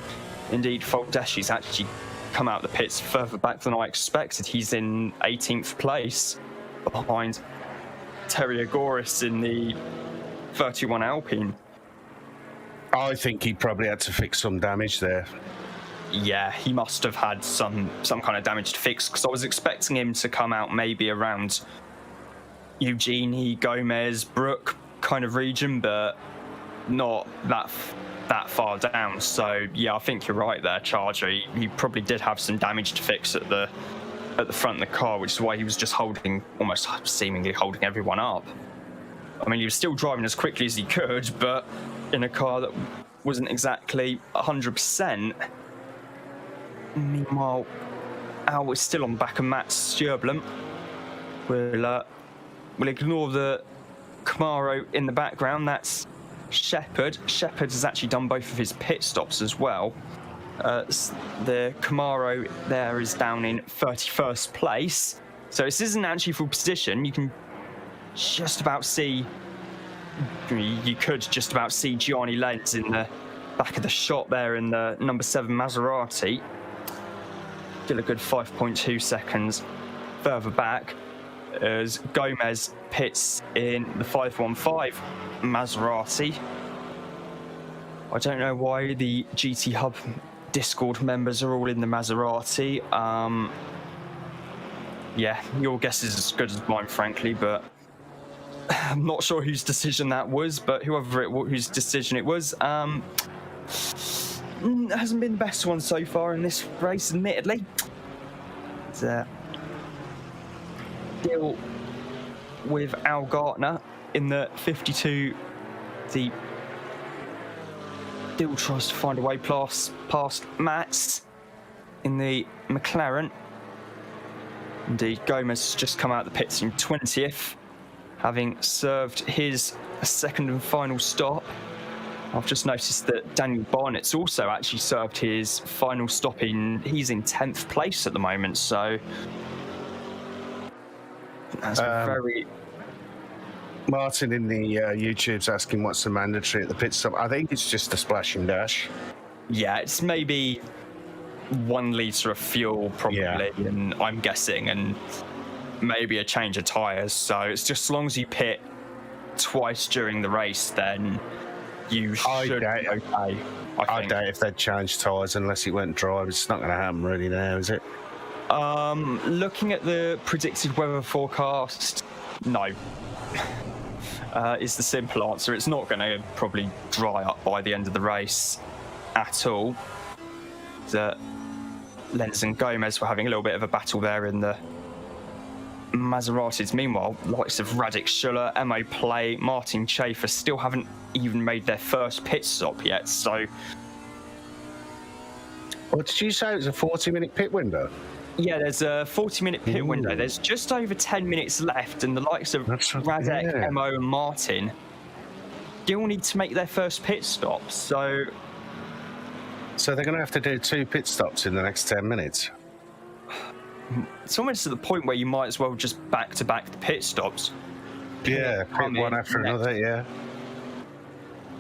indeed Baldeschi's actually come out the pits further back than I expected. He's in 18th place behind Terry Agoris in the 31 Alpine. I think he probably had to fix some damage there. Yeah, he must have had some kind of damage to fix, because I was expecting him to come out maybe around Eugenie, Gomez, Brook kind of region, but not that far down. So yeah, I think you're right there, Charger. He probably did have some damage to fix at the front of the car, which is why he was just almost seemingly holding everyone up. I mean, he was still driving as quickly as he could, but in a car that wasn't exactly 100%. Meanwhile, Al was still on the back of Matt Sturblum. We'll ignore the Camaro in the background. That's Shepherd. Shepherd has actually done both of his pit stops as well. The Camaro there is down in 31st place. So this isn't actually full position. You could just about see Gianni Lenz in the back of the shot there in the number 7 Maserati. Still a good 5.2 seconds further back as Gomez pits in the 515 Maserati. I don't know why the GT Hub Discord members are all in the Maserati. Yeah, your guess is as good as mine, frankly, but I'm not sure whose decision that was, but whose decision it was, hasn't been the best one so far in this race, admittedly. Deal with Al Gartner in the 52, the still tries to find a way past Mats in the McLaren. Indeed, Gomez has just come out of the pits in 20th, having served his second and final stop. I've just noticed that Daniel Barnett's also actually served his final stop he's in 10th place at the moment, so that's very... Martin in the YouTube's asking what's the mandatory at the pit stop. I think it's just a splash and dash. Yeah, it's maybe 1 litre of fuel probably, and I'm guessing, and maybe a change of tyres. So it's just as long as you pit twice during the race, then you should be okay. I doubt if they'd change tyres unless it went dry. It's not going to happen really now, is it? Looking at the predicted weather forecast, no. Is the simple answer. It's not going to probably dry up by the end of the race at all. Lenz and Gomez were having a little bit of a battle there in the Maseratis. Meanwhile, likes of Radek Schuller, Emo Play, Martin Schaefer still haven't even made their first pit stop yet, so... What did you say? It was a 40-minute pit window? Yeah, there's a 40-minute pit window. There's just over 10 minutes left, and the likes of Radek, Emo, and Martin still need to make their first pit stop, so... So they're going to have to do 2 pit stops in the next 10 minutes? It's almost to the point where you might as well just back-to-back the pit stops. Yeah, pit one after another, yeah.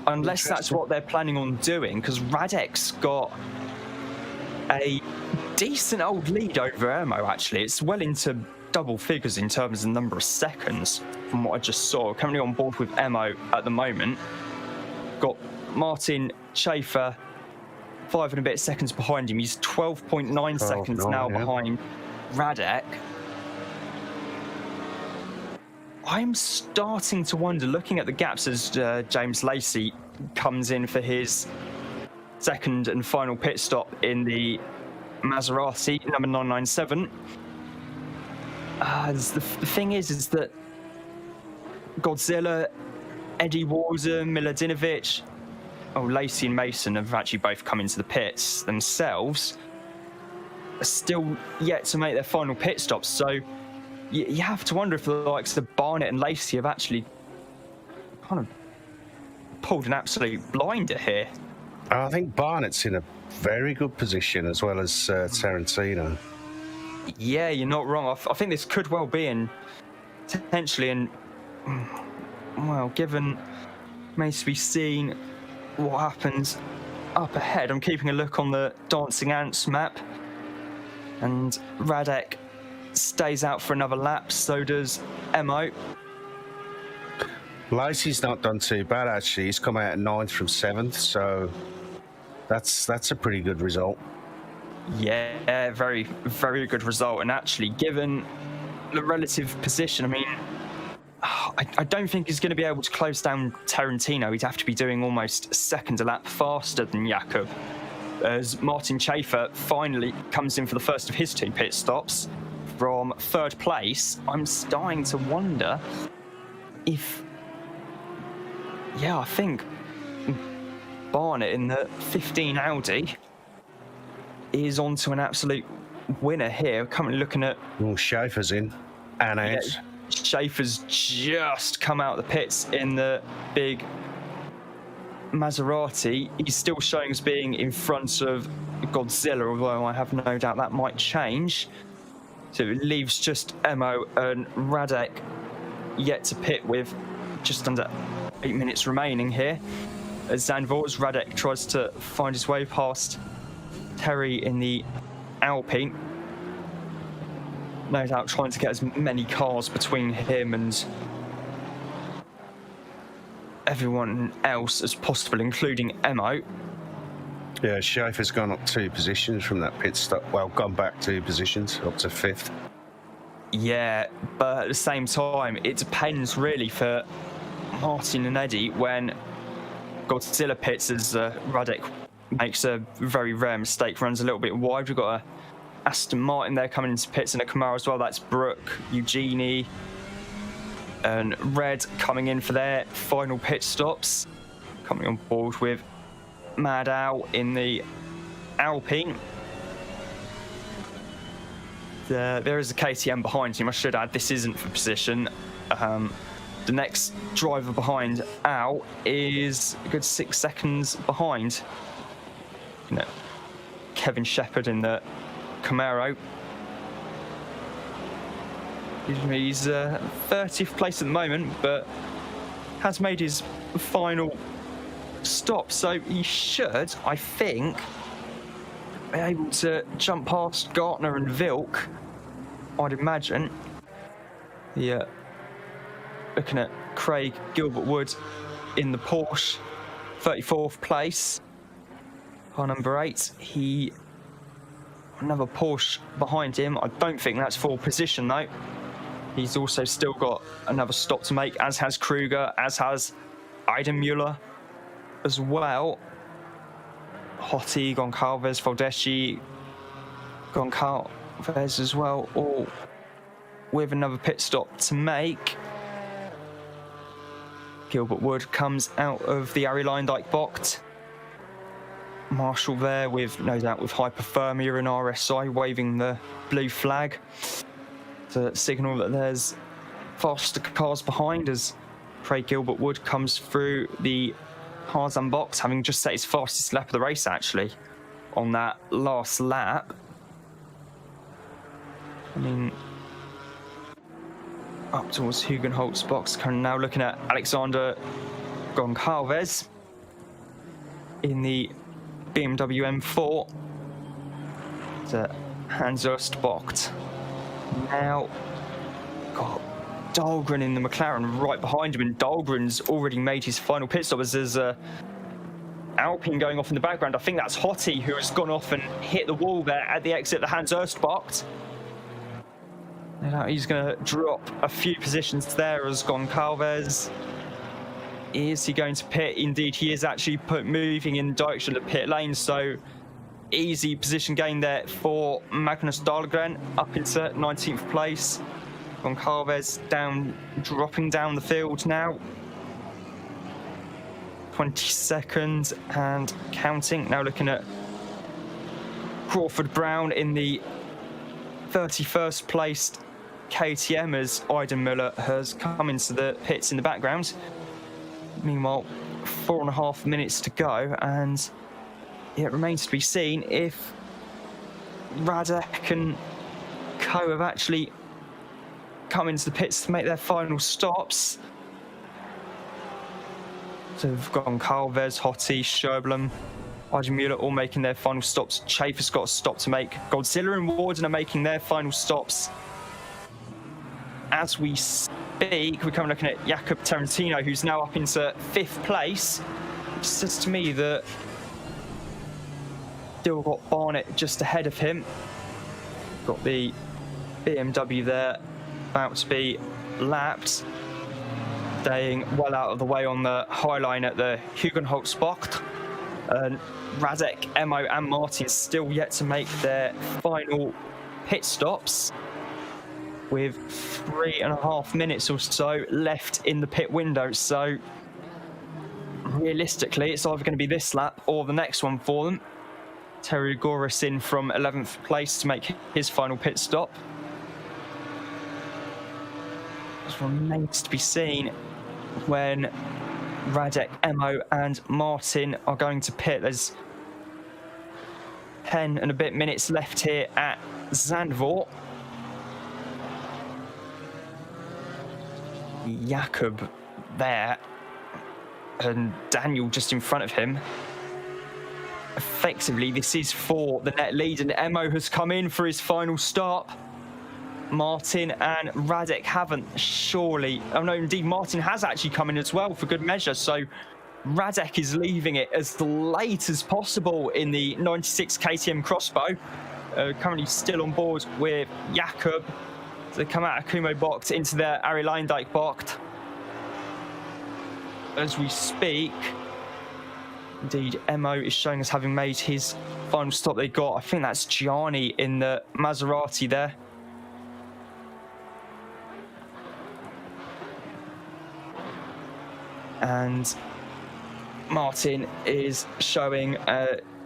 Unless that's what they're planning on doing, because Radek's got a decent old lead over Emo, actually. It's well into double figures in terms of the number of seconds from what I just saw. Currently on board with Emo at the moment. Got Martin Schaefer 5 and a bit seconds behind him. He's 12.9 seconds now behind Radek. I'm starting to wonder, looking at the gaps as James Lacey comes in for his second and final pit stop in the Maserati, number 997. The thing is that Godzilla, Eddie Warzer, Miladinovic, Lacey and Mason have actually both come into the pits themselves, are still yet to make their final pit stops. So you have to wonder if the likes of Barnett and Lacey have actually kind of pulled an absolute blinder here. I think Barnett's in a very good position, as well as Tarantino. Yeah, you're not wrong. I think this could well be potentially given remains to be seen what happens up ahead. I'm keeping a look on the Dancing Ants map, and Radek stays out for another lap, so does Emo. Lacey's not done too bad, actually. He's come out 9th from 7th, so that's a pretty good result. Yeah, very, very good result. And actually, given the relative position, I mean, I don't think he's going to be able to close down Tarantino. He'd have to be doing almost a second a lap faster than Jakob, as Martin Schaefer finally comes in for the first of his 2 pit stops from 3rd place. I'm starting to wonder if... Yeah, I think Barnett in the 15 Audi is onto an absolute winner here. Currently looking at... Schaefer's in. And out. Yeah, Schaefer's just come out of the pits in the big Maserati. He's still showing as being in front of Godzilla, although I have no doubt that might change. So it leaves just Emo and Radek yet to pit with just under 8 minutes remaining here. As Zandvoort, Radek tries to find his way past Terry in the Alpine. No doubt trying to get as many cars between him and everyone else as possible, including Emo. Yeah, Schaefer's gone up 2 positions from that pit stop. Well, gone back 2 positions, up to 5th. Yeah, but at the same time, it depends really for Martin and Eddie when Godzilla pits, as Radek makes a very rare mistake, runs a little bit wide. We've got a Aston Martin there coming into pits and a Camaro as well. That's Brooke, Eugenie, and Red coming in for their final pit stops. Coming on board with Mad Al in the Alpine. There is a KTM behind him. I should add, this isn't for position. The next driver behind Al is a good 6 seconds behind. Kevin Shepherd in the Camaro. He's 30th place at the moment, but has made his final stop. So he should, I think, be able to jump past Gartner and Vilk, I'd imagine. Yeah. Looking at Craig Gilbert-Wood in the Porsche, 34th place. Car number 8. Another Porsche behind him. I don't think that's for position though. He's also still got another stop to make, as has Kruger, as has Aiden Mueller as well. Hottie, Goncalves, Faldeschi, Goncalves as well, all with another pit stop to make. Gilbert-Wood comes out of the Ari Lyndike box. Marshall there with, no doubt, with hypothermia and RSI waving the blue flag to signal that there's faster cars behind as Craig Gilbert-Wood comes through the Tarzan box, having just set his fastest lap of the race actually on that last lap. I mean, up towards Hugenholt's box, now looking at Alexander Goncalves in the BMW M4. The Hans Ost box. Now got Dahlgren in the McLaren right behind him, and Dahlgren's already made his final pit stop as there's Alpine going off in the background. I think that's Hottie who has gone off and hit the wall there at the exit of the Hans Ost box. He's going to drop a few positions there as Goncalves. Is he going to pit? Indeed, he is actually moving in the direction of the pit lane, so easy position gain there for Magnus Dahlgren up into 19th place. Goncalves dropping down the field now. 22nd and counting. Now looking at Crawford Brown in the 31st placed KTM as Aiden Mueller has come into the pits in the background. Meanwhile, 4.5 minutes to go, and it remains to be seen if Radek and Co have actually come into the pits to make their final stops. So we've got Goncalves, Hottie, Sherblum, Aiden Mueller all making their final stops. Chafer's got a stop to make. Godzilla and Warden are making their final stops. As we speak, we're coming looking at Jakob Tarantino, who's now up into 5th place. Which says to me that still got Barnett just ahead of him. Got the BMW there, about to be lapped. Staying well out of the way on the high line at the Hugenholzbocht. Radek, Emo and Martin still yet to make their final pit stops, with 3.5 minutes or so left in the pit window. So realistically, it's either going to be this lap or the next one for them. Terry Goris in from 11th place to make his final pit stop. It remains to be seen when Radek, Emo and Martin are going to pit. There's 10 and a bit minutes left here at Zandvoort. Jakob there and Daniel just in front of him. Effectively, this is for the net lead, and Emo has come in for his final stop. Martin and Radek haven't, surely. Oh no, indeed, Martin has actually come in as well for good measure. So Radek is leaving it as late as possible in the 96 KTM Crossbow. Currently still on board with Jakob. They come out of Kumo box into their Ari Lyndike box as we speak. Indeed, Emo is showing us having made his final stop. They got, I think that's Gianni in the Maserati there. And Martin is showing,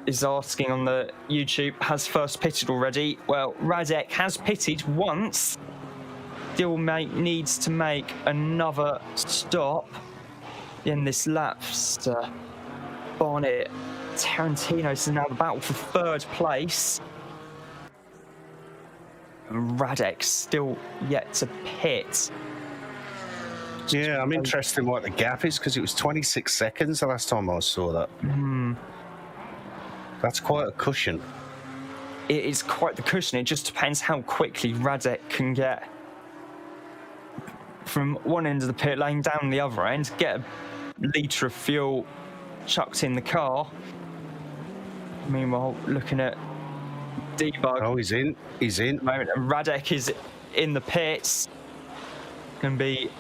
is asking on the YouTube, has first pitted already? Well, Radek has pitted once. Still needs to make another stop in this lap. Barnett, Tarantino is now the battle for third place. And Radek still yet to pit. Yeah, I'm interested in what the gap is because it was 26 seconds the last time I saw that. That's quite a cushion. It is quite the cushion. It just depends how quickly Radek can get from one end of the pit lane down the other end, get a litre of fuel chucked in the car. Meanwhile, looking at debug. Oh, he's in. He's in. Moment, and Radek is in the pits. Can be.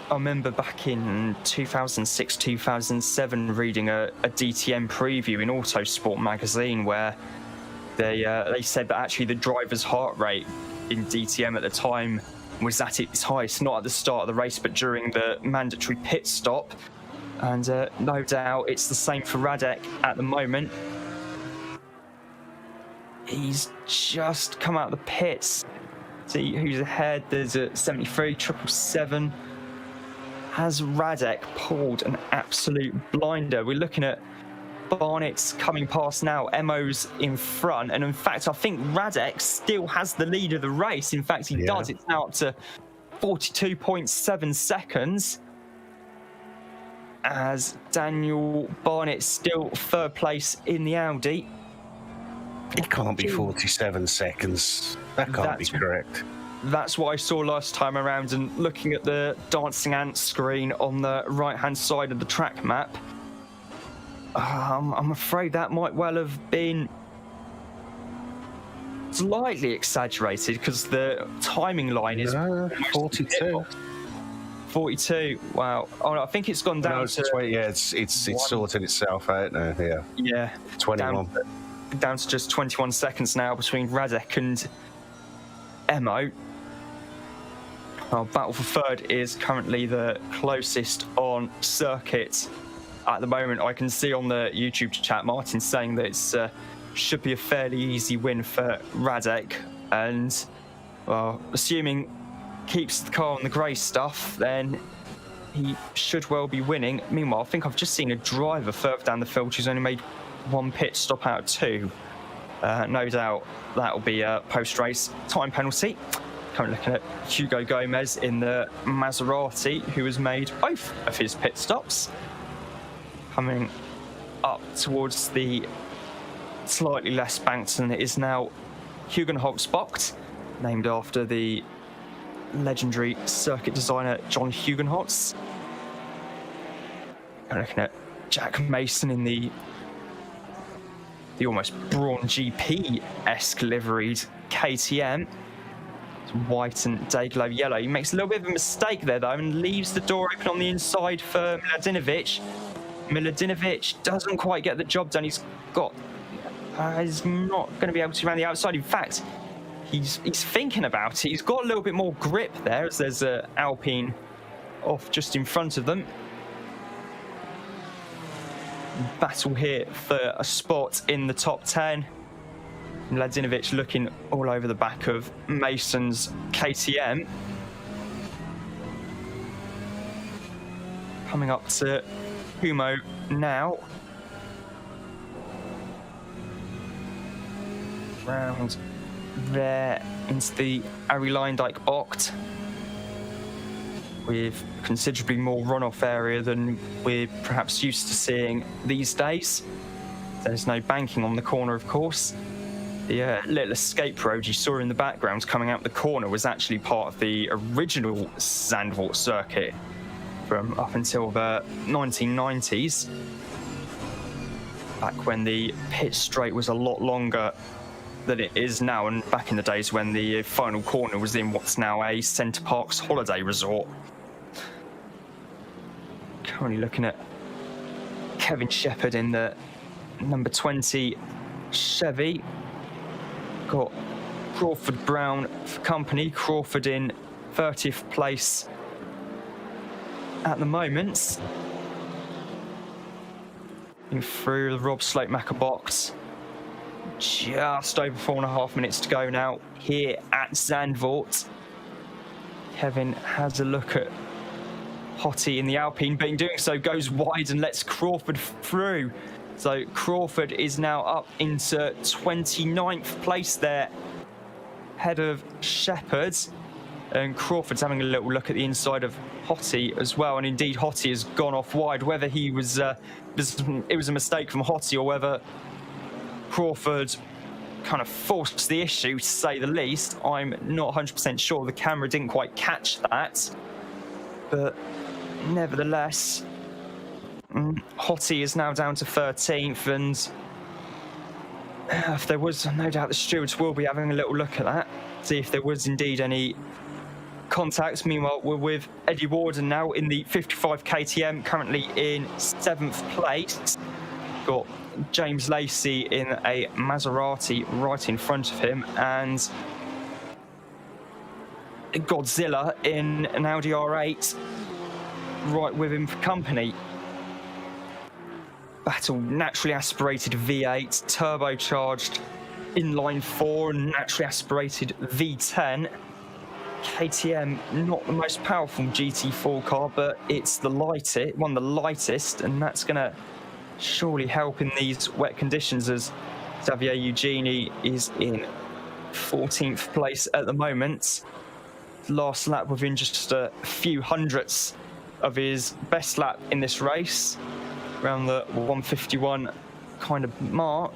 I remember back in 2006, 2007, reading a DTM preview in Autosport magazine where they said that actually the driver's heart rate in DTM at the time was at its highest, not at the start of the race, but during the mandatory pit stop. And no doubt it's the same for Radek at the moment. He's just come out of the pits. See who's ahead. There's a 73, 777. Has Radek pulled an absolute blinder? We're looking at Barnett's coming past now. Emo's in front. And in fact, I think Radek still has the lead of the race. In fact, he does. It's now up to 42.7 seconds. As Daniel Barnett still third place in the Audi. It can't be 47 seconds. That can't be correct. That's what I saw last time around, and looking at the dancing ant screen on the right-hand side of the track map, I'm afraid that might well have been slightly exaggerated because the timing line is 42. 42. Wow. Oh, no, I think it's gone down to 20. Yeah, it's sorted itself out now. Yeah. Yeah. 21. Down to just 21 seconds now between Radek and Emo. Our battle for third is currently the closest on circuit at the moment. I can see on the YouTube chat Martin saying that it should be a fairly easy win for Radek, and well, assuming keeps the car on the grey stuff, then he should well be winning. Meanwhile, I think I've just seen a driver further down the field who's only made one pit stop out of two. No doubt that'll be a post-race time penalty. Currently looking at Hugo Gomez in the Maserati, who has made both of his pit stops. Coming up towards the slightly less banked than it is now Hugenholtz box, named after the legendary circuit designer John Hugenholtz. Looking at Jack Mason in the almost Brawn GP-esque liveried KTM. It's white and Dayglow yellow. He makes a little bit of a mistake there, though, and leaves the door open on the inside for Miladinovic. Miladinovic doesn't quite get the job done. He's not going to be able to run the outside. In fact, he's thinking about it. He's got a little bit more grip there, as there's an Alpine off just in front of them. Battle here for a spot in the top 10. Miladinovic looking all over the back of Mason's KTM. Coming up to Humo now. Round there into the Ari Leindijk box, with considerably more runoff area than we're perhaps used to seeing these days. There's no banking on the corner, of course. The little escape road you saw in the background coming out the corner was actually part of the original Zandvoort circuit from up until the 1990s, back when the pit straight was a lot longer than it is now, and back in the days when the final corner was in what's now a Centre Parks holiday resort. Currently looking at Kevin Shepherd in the number 20 Chevy. Got Crawford Brown for company. Crawford in 30th place at the moment. through the Rob Slotemacher box. Just over 4.5 minutes to go now here at Zandvoort. Kevin has a look at Hottie in the Alpine, but in doing so goes wide and lets Crawford through. So Crawford is now up into 29th place there, ahead of Shepherd. And Crawford's having a little look at the inside of Hottie as well. And indeed, Hottie has gone off wide. Whether he was, it was a mistake from Hottie, or whether Crawford kind of forced the issue, to say the least, I'm not 100% sure. The camera didn't quite catch that. But nevertheless, Hottie is now down to 13th, and if there was, no doubt the stewards will be having a little look at that, see if there was indeed any contacts. Meanwhile, we're with Eddie Warden now in the 55 KTM, currently in 7th place. Got James Lacey in a Maserati right in front of him, and Godzilla in an Audi R8 right with him for company. Battle naturally aspirated V8, turbocharged inline 4 and naturally aspirated V10. KTM, not the most powerful GT4 car, but it's the lightest, one of the lightest, and that's going to surely help in these wet conditions, as Xavier Eugenie is in 14th place at the moment. Last lap within just a few hundredths of his best lap in this race, around the 151 kind of mark.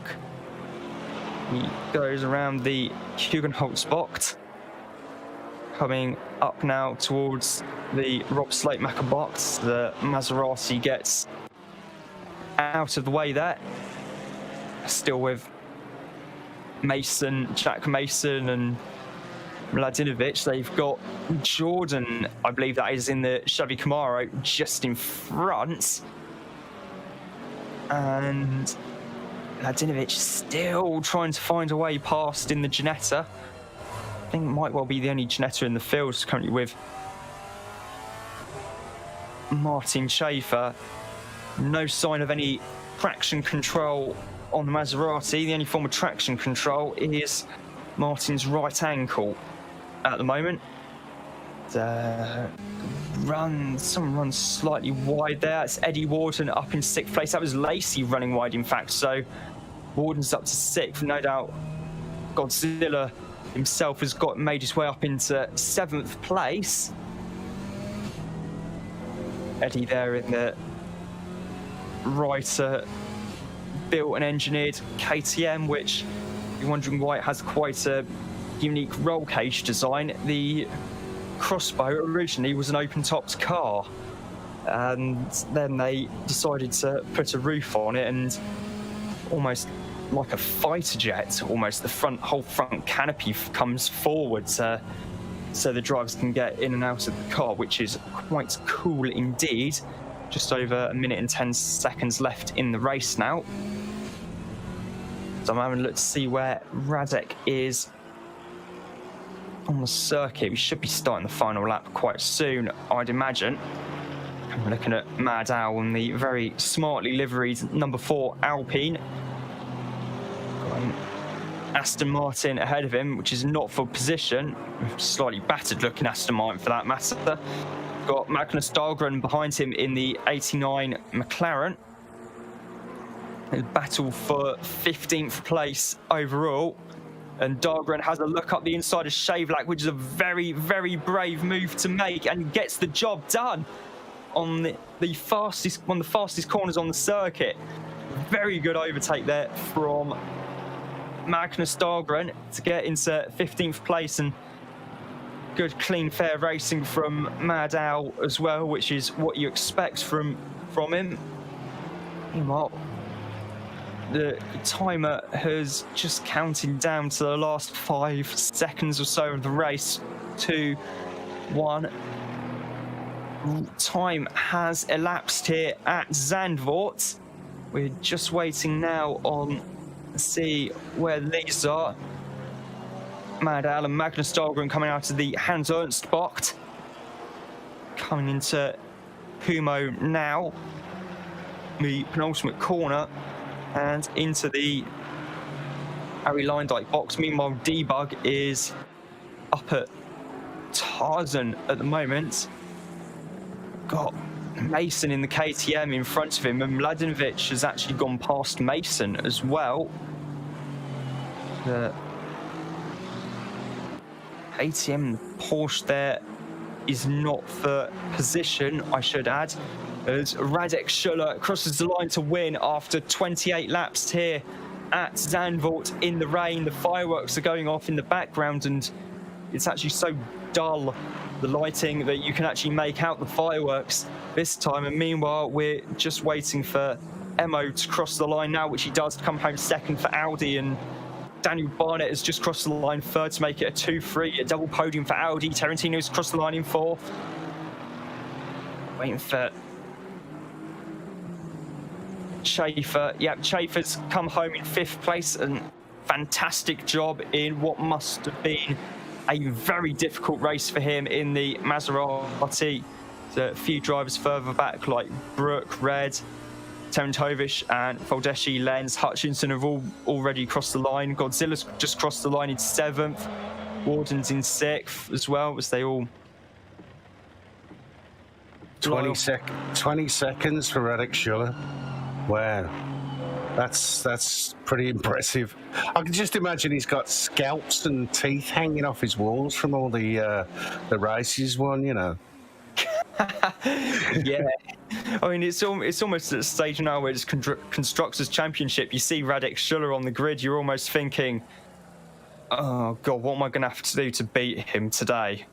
He goes around the Hugenholzbocht, coming up now towards the Rob Slotemacher box. The Maserati gets out of the way there. Still with Mason, Jack Mason and Mladinovic. They've got Jordan, I believe that is, in the Chevy Camaro just in front. And Mladinovic still trying to find a way past in the Ginetta. I think it might well be the only Ginetta in the field currently with Martin Schaefer. No sign of any traction control on the Maserati. The only form of traction control is Martin's right ankle at the moment. Someone runs slightly wide there. It's Eddie Warden up in 6th place. That was Lacey running wide, in fact. So Warden's up to 6th. No doubt Godzilla himself has made his way up into 7th place. Eddie there in the Reiter built and engineered KTM, which you're wondering why it has quite a unique roll cage design. The Crossbow originally was an open-topped car, and then they decided to put a roof on it, and almost like a fighter jet, almost the whole front canopy comes forward so the drivers can get in and out of the car, which is quite cool indeed. Just over 1 minute and 10 seconds left in the race now. So I'm having a look to see where Radek is on the circuit. We should be starting the final lap quite soon, I'd imagine. I'm looking at Mad Owl and the very smartly liveried number 4 Alpine. Aston Martin ahead of him, which is not for position. Slightly battered looking Aston Martin for that matter. Got Magnus Dahlgren behind him in the 89 McLaren. A battle for 15th place overall. And Dahlgren has a look up the inside of Shavelak, which is a very, very brave move to make, and gets the job done on one of the fastest corners on the circuit. Very good overtake there from Magnus Dahlgren to get into 15th place, and good, clean, fair racing from Mad Owl as well, which is what you expect from him. Meanwhile, the timer has just counted down to the last 5 seconds or so of the race. 2, 1. Time has elapsed here at Zandvoort. We're just waiting now on see where these are. Mad Owl and Magnus Dahlgren coming out of the Hans Ernst box. Coming into Humo now. the penultimate corner and into the Harry Lyndyke box. Meanwhile, Debug is up at Tarzan at the moment. Got Mason in the KTM in front of him, and Mladenovic has actually gone past Mason as well. The KTM Porsche there is not for position, I should add, as Radek Schuller crosses the line to win after 28 laps here at Zandvoort in the rain. The fireworks are going off in the background, and it's actually so dull, the lighting, that you can actually make out the fireworks this time. And meanwhile, we're just waiting for Emo to cross the line now, which he does, to come home second for Audi, and Daniel Barnett has just crossed the line third to make it a 2-3, a double podium for Audi. Tarantino's crossed the line in fourth. Waiting for Schaefer. Yep, Schaefer's come home in fifth place, and fantastic job in what must have been a very difficult race for him in the Maserati. There's a few drivers further back like Brooke, Red, Tarantovic and Faldeshi, Lenz, Hutchinson have all already crossed the line. Godzilla's just crossed the line in seventh. Warden's in sixth as well, as they all... 20 seconds for Radek Schuller. Wow. That's pretty impressive. I can just imagine he's got scalps and teeth hanging off his walls from all the races won, you know. Yeah, I mean, it's almost at a stage now where it's Constructors Championship. You see Radek Schuller on the grid, you're almost thinking, oh god, what am I going to have to do to beat him today?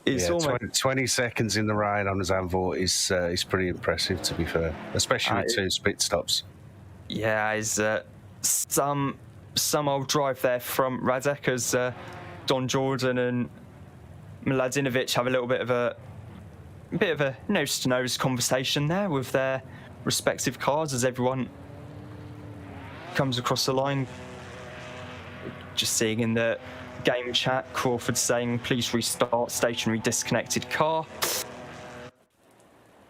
It's almost 20 seconds in the rain on Zandvoort is pretty impressive, to be fair, especially with two pit stops. Yeah, it's some old drive there from Radek, as Don Jordan and Mladenovic have a little bit of a nose-to-nose conversation there with their respective cars as everyone comes across the line. Just seeing in the game chat, Crawford saying, please restart stationary disconnected car.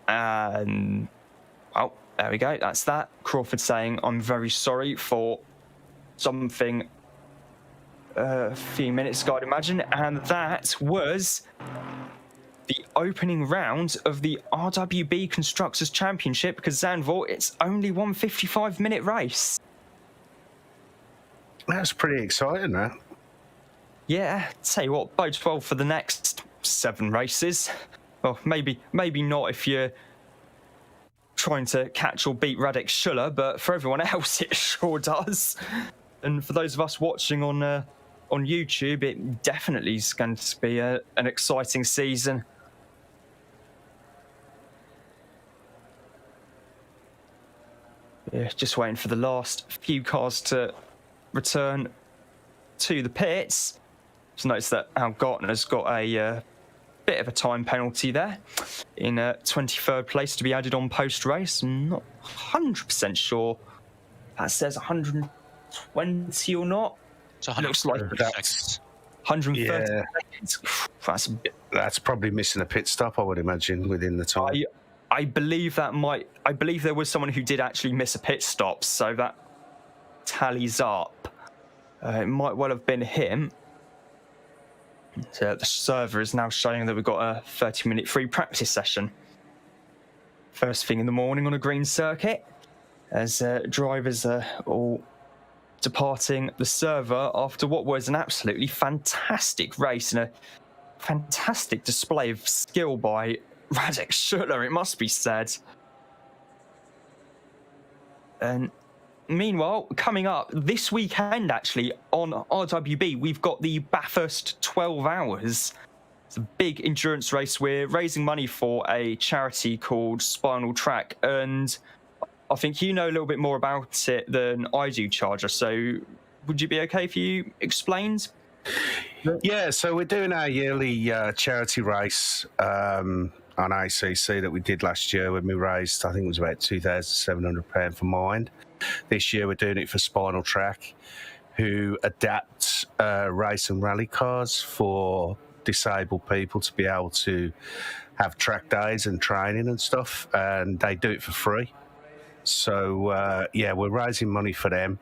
And, well, there we go, that's that. Crawford saying, I'm very sorry for something a few minutes ago, I'd imagine. And that was the opening round of the RWB Constructors Championship, because Zandvoort, it's only 155-minute race. That's pretty exciting, that. Yeah, tell you what, bodes well for the next 7 races. Well, maybe not if you're trying to catch or beat Radek Schuller, but for everyone else, it sure does. And for those of us watching on YouTube, it definitely is going to be an exciting season. Yeah, just waiting for the last few cars to return to the pits. Just notice that Al Gartner's got a bit of a time penalty there in 23rd place to be added on post-race. I'm not 100% sure that says 120 or not. It's 130 seconds. 130 seconds. That's probably missing a pit stop, I would imagine, within the time. I believe there was someone who did actually miss a pit stop, so that tallies up. It might well have been him. So the server is now showing that we've got a 30-minute free practice session. First thing in the morning on a green circuit, as drivers are all departing the server after what was an absolutely fantastic race and a fantastic display of skill by Radek Schuller, it must be said. And meanwhile, coming up this weekend, actually, on RWB, we've got the Bathurst 12 Hours. It's a big endurance race. We're raising money for a charity called Spinal Track, and I think you know a little bit more about it than I do, Charger, so would you be okay if you explained? Yeah, so we're doing our yearly charity race on ACC that we did last year when we raised, I think it was about £2,700 for Mind. This year we're doing it for Spinal Track, who adapt race and rally cars for disabled people to be able to have track days and training and stuff, and they do it for free. So, yeah, we're raising money for them.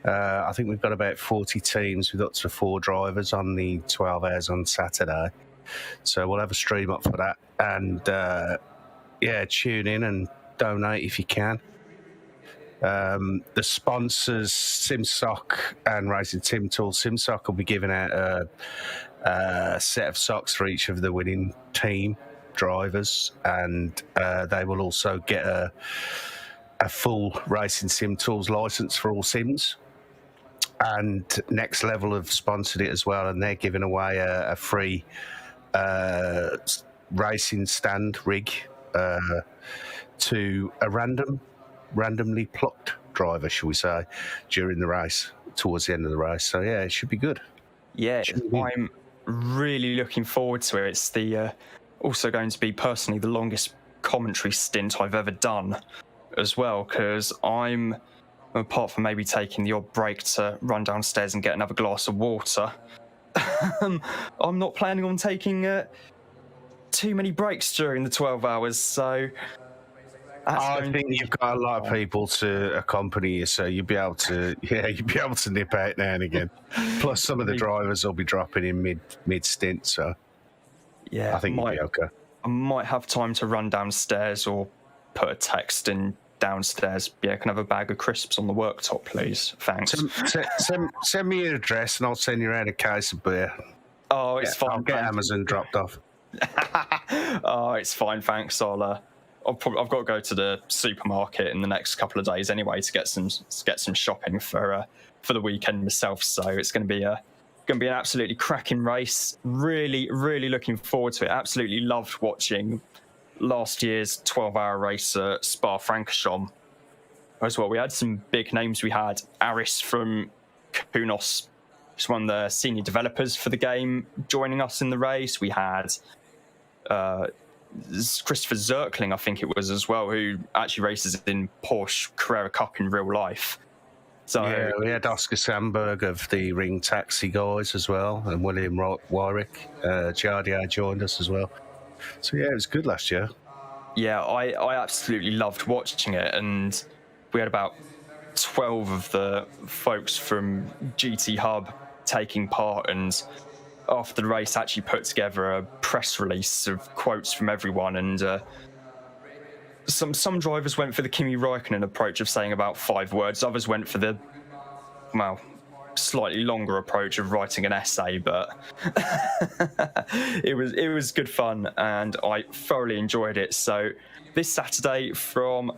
I think we've got about 40 teams with up to 4 drivers on the 12 hours on Saturday. So we'll have a stream up for that. And, yeah, tune in and donate if you can. The sponsors, SimSock and Racing Tim Tool. SimSock will be giving out a set of socks for each of the winning team drivers, and they will also get a full Racing Sim Tools license for all sims. And Next Level have sponsored it as well, and they're giving away a free racing stand rig to a randomly plucked driver, shall we say, during the race, towards the end of the race. So yeah, it should be good. Yeah, I'm really looking forward to it. It's the also going to be personally the longest commentary stint I've ever done as well, because I'm, apart from maybe taking the odd break to run downstairs and get another glass of water, I'm not planning on taking too many breaks during the 12 hours, so I think you've got a lot of people to accompany you, so you'll be able to, nip out now and again. Plus, some of the drivers will be dropping in mid stint, so yeah, I think you'll be okay. I might have time to run downstairs or put a text in downstairs. Yeah, can I have a bag of crisps on the worktop, please? Thanks. Send me your address, and I'll send you around a case of beer. Oh, it's fine. I'll get Amazon dropped off. Oh, it's fine. Thanks. I've got to go to the supermarket in the next couple of days anyway to get some shopping for the weekend myself. So it's going to be an absolutely cracking race. Really, really looking forward to it. Absolutely loved watching last year's 12-hour race at Spa-Francorchamps as well. We had some big names. We had Aris from Kunos, who's one of the senior developers for the game, joining us in the race. We had Christopher Zirkling, I think it was as well, who actually races in Porsche Carrera Cup in real life. So yeah, we had Oscar Sandberg of the Ring Taxi guys as well, and William Warwick. Jardier joined us as well. So yeah, it was good last year. Yeah, I absolutely loved watching it, and we had about 12 of the folks from GT Hub taking part, and after the race actually put together a press release of quotes from everyone, and some drivers went for the Kimi Räikkönen approach of saying about 5 words. Others went for the, well, slightly longer approach of writing an essay, but it was good fun, and I thoroughly enjoyed it. So this Saturday, from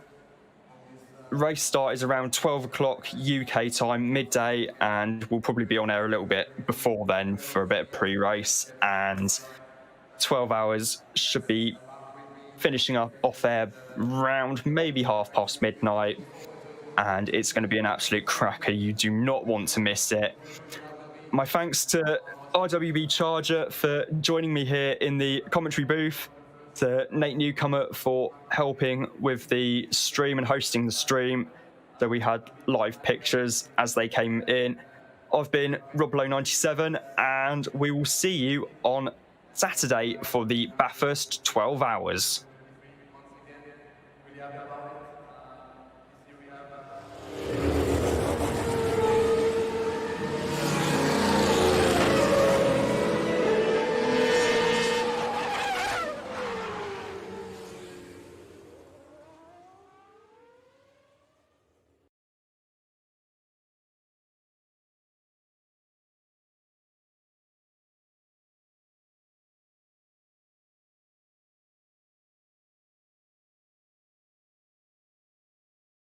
race start is around 12 o'clock UK time, midday, and we'll probably be on air a little bit before then for a bit of pre-race, and 12 hours should be finishing up off air around maybe midnight, and it's going to be an absolute cracker. You do not want to miss it. My thanks to RWB Charger for joining me here in the commentary booth, to Nate Newcomer for helping with the stream and hosting the stream, so we had live pictures as they came in. I've been RobLow97, and we will see you on Saturday for the Bathurst 12 hours.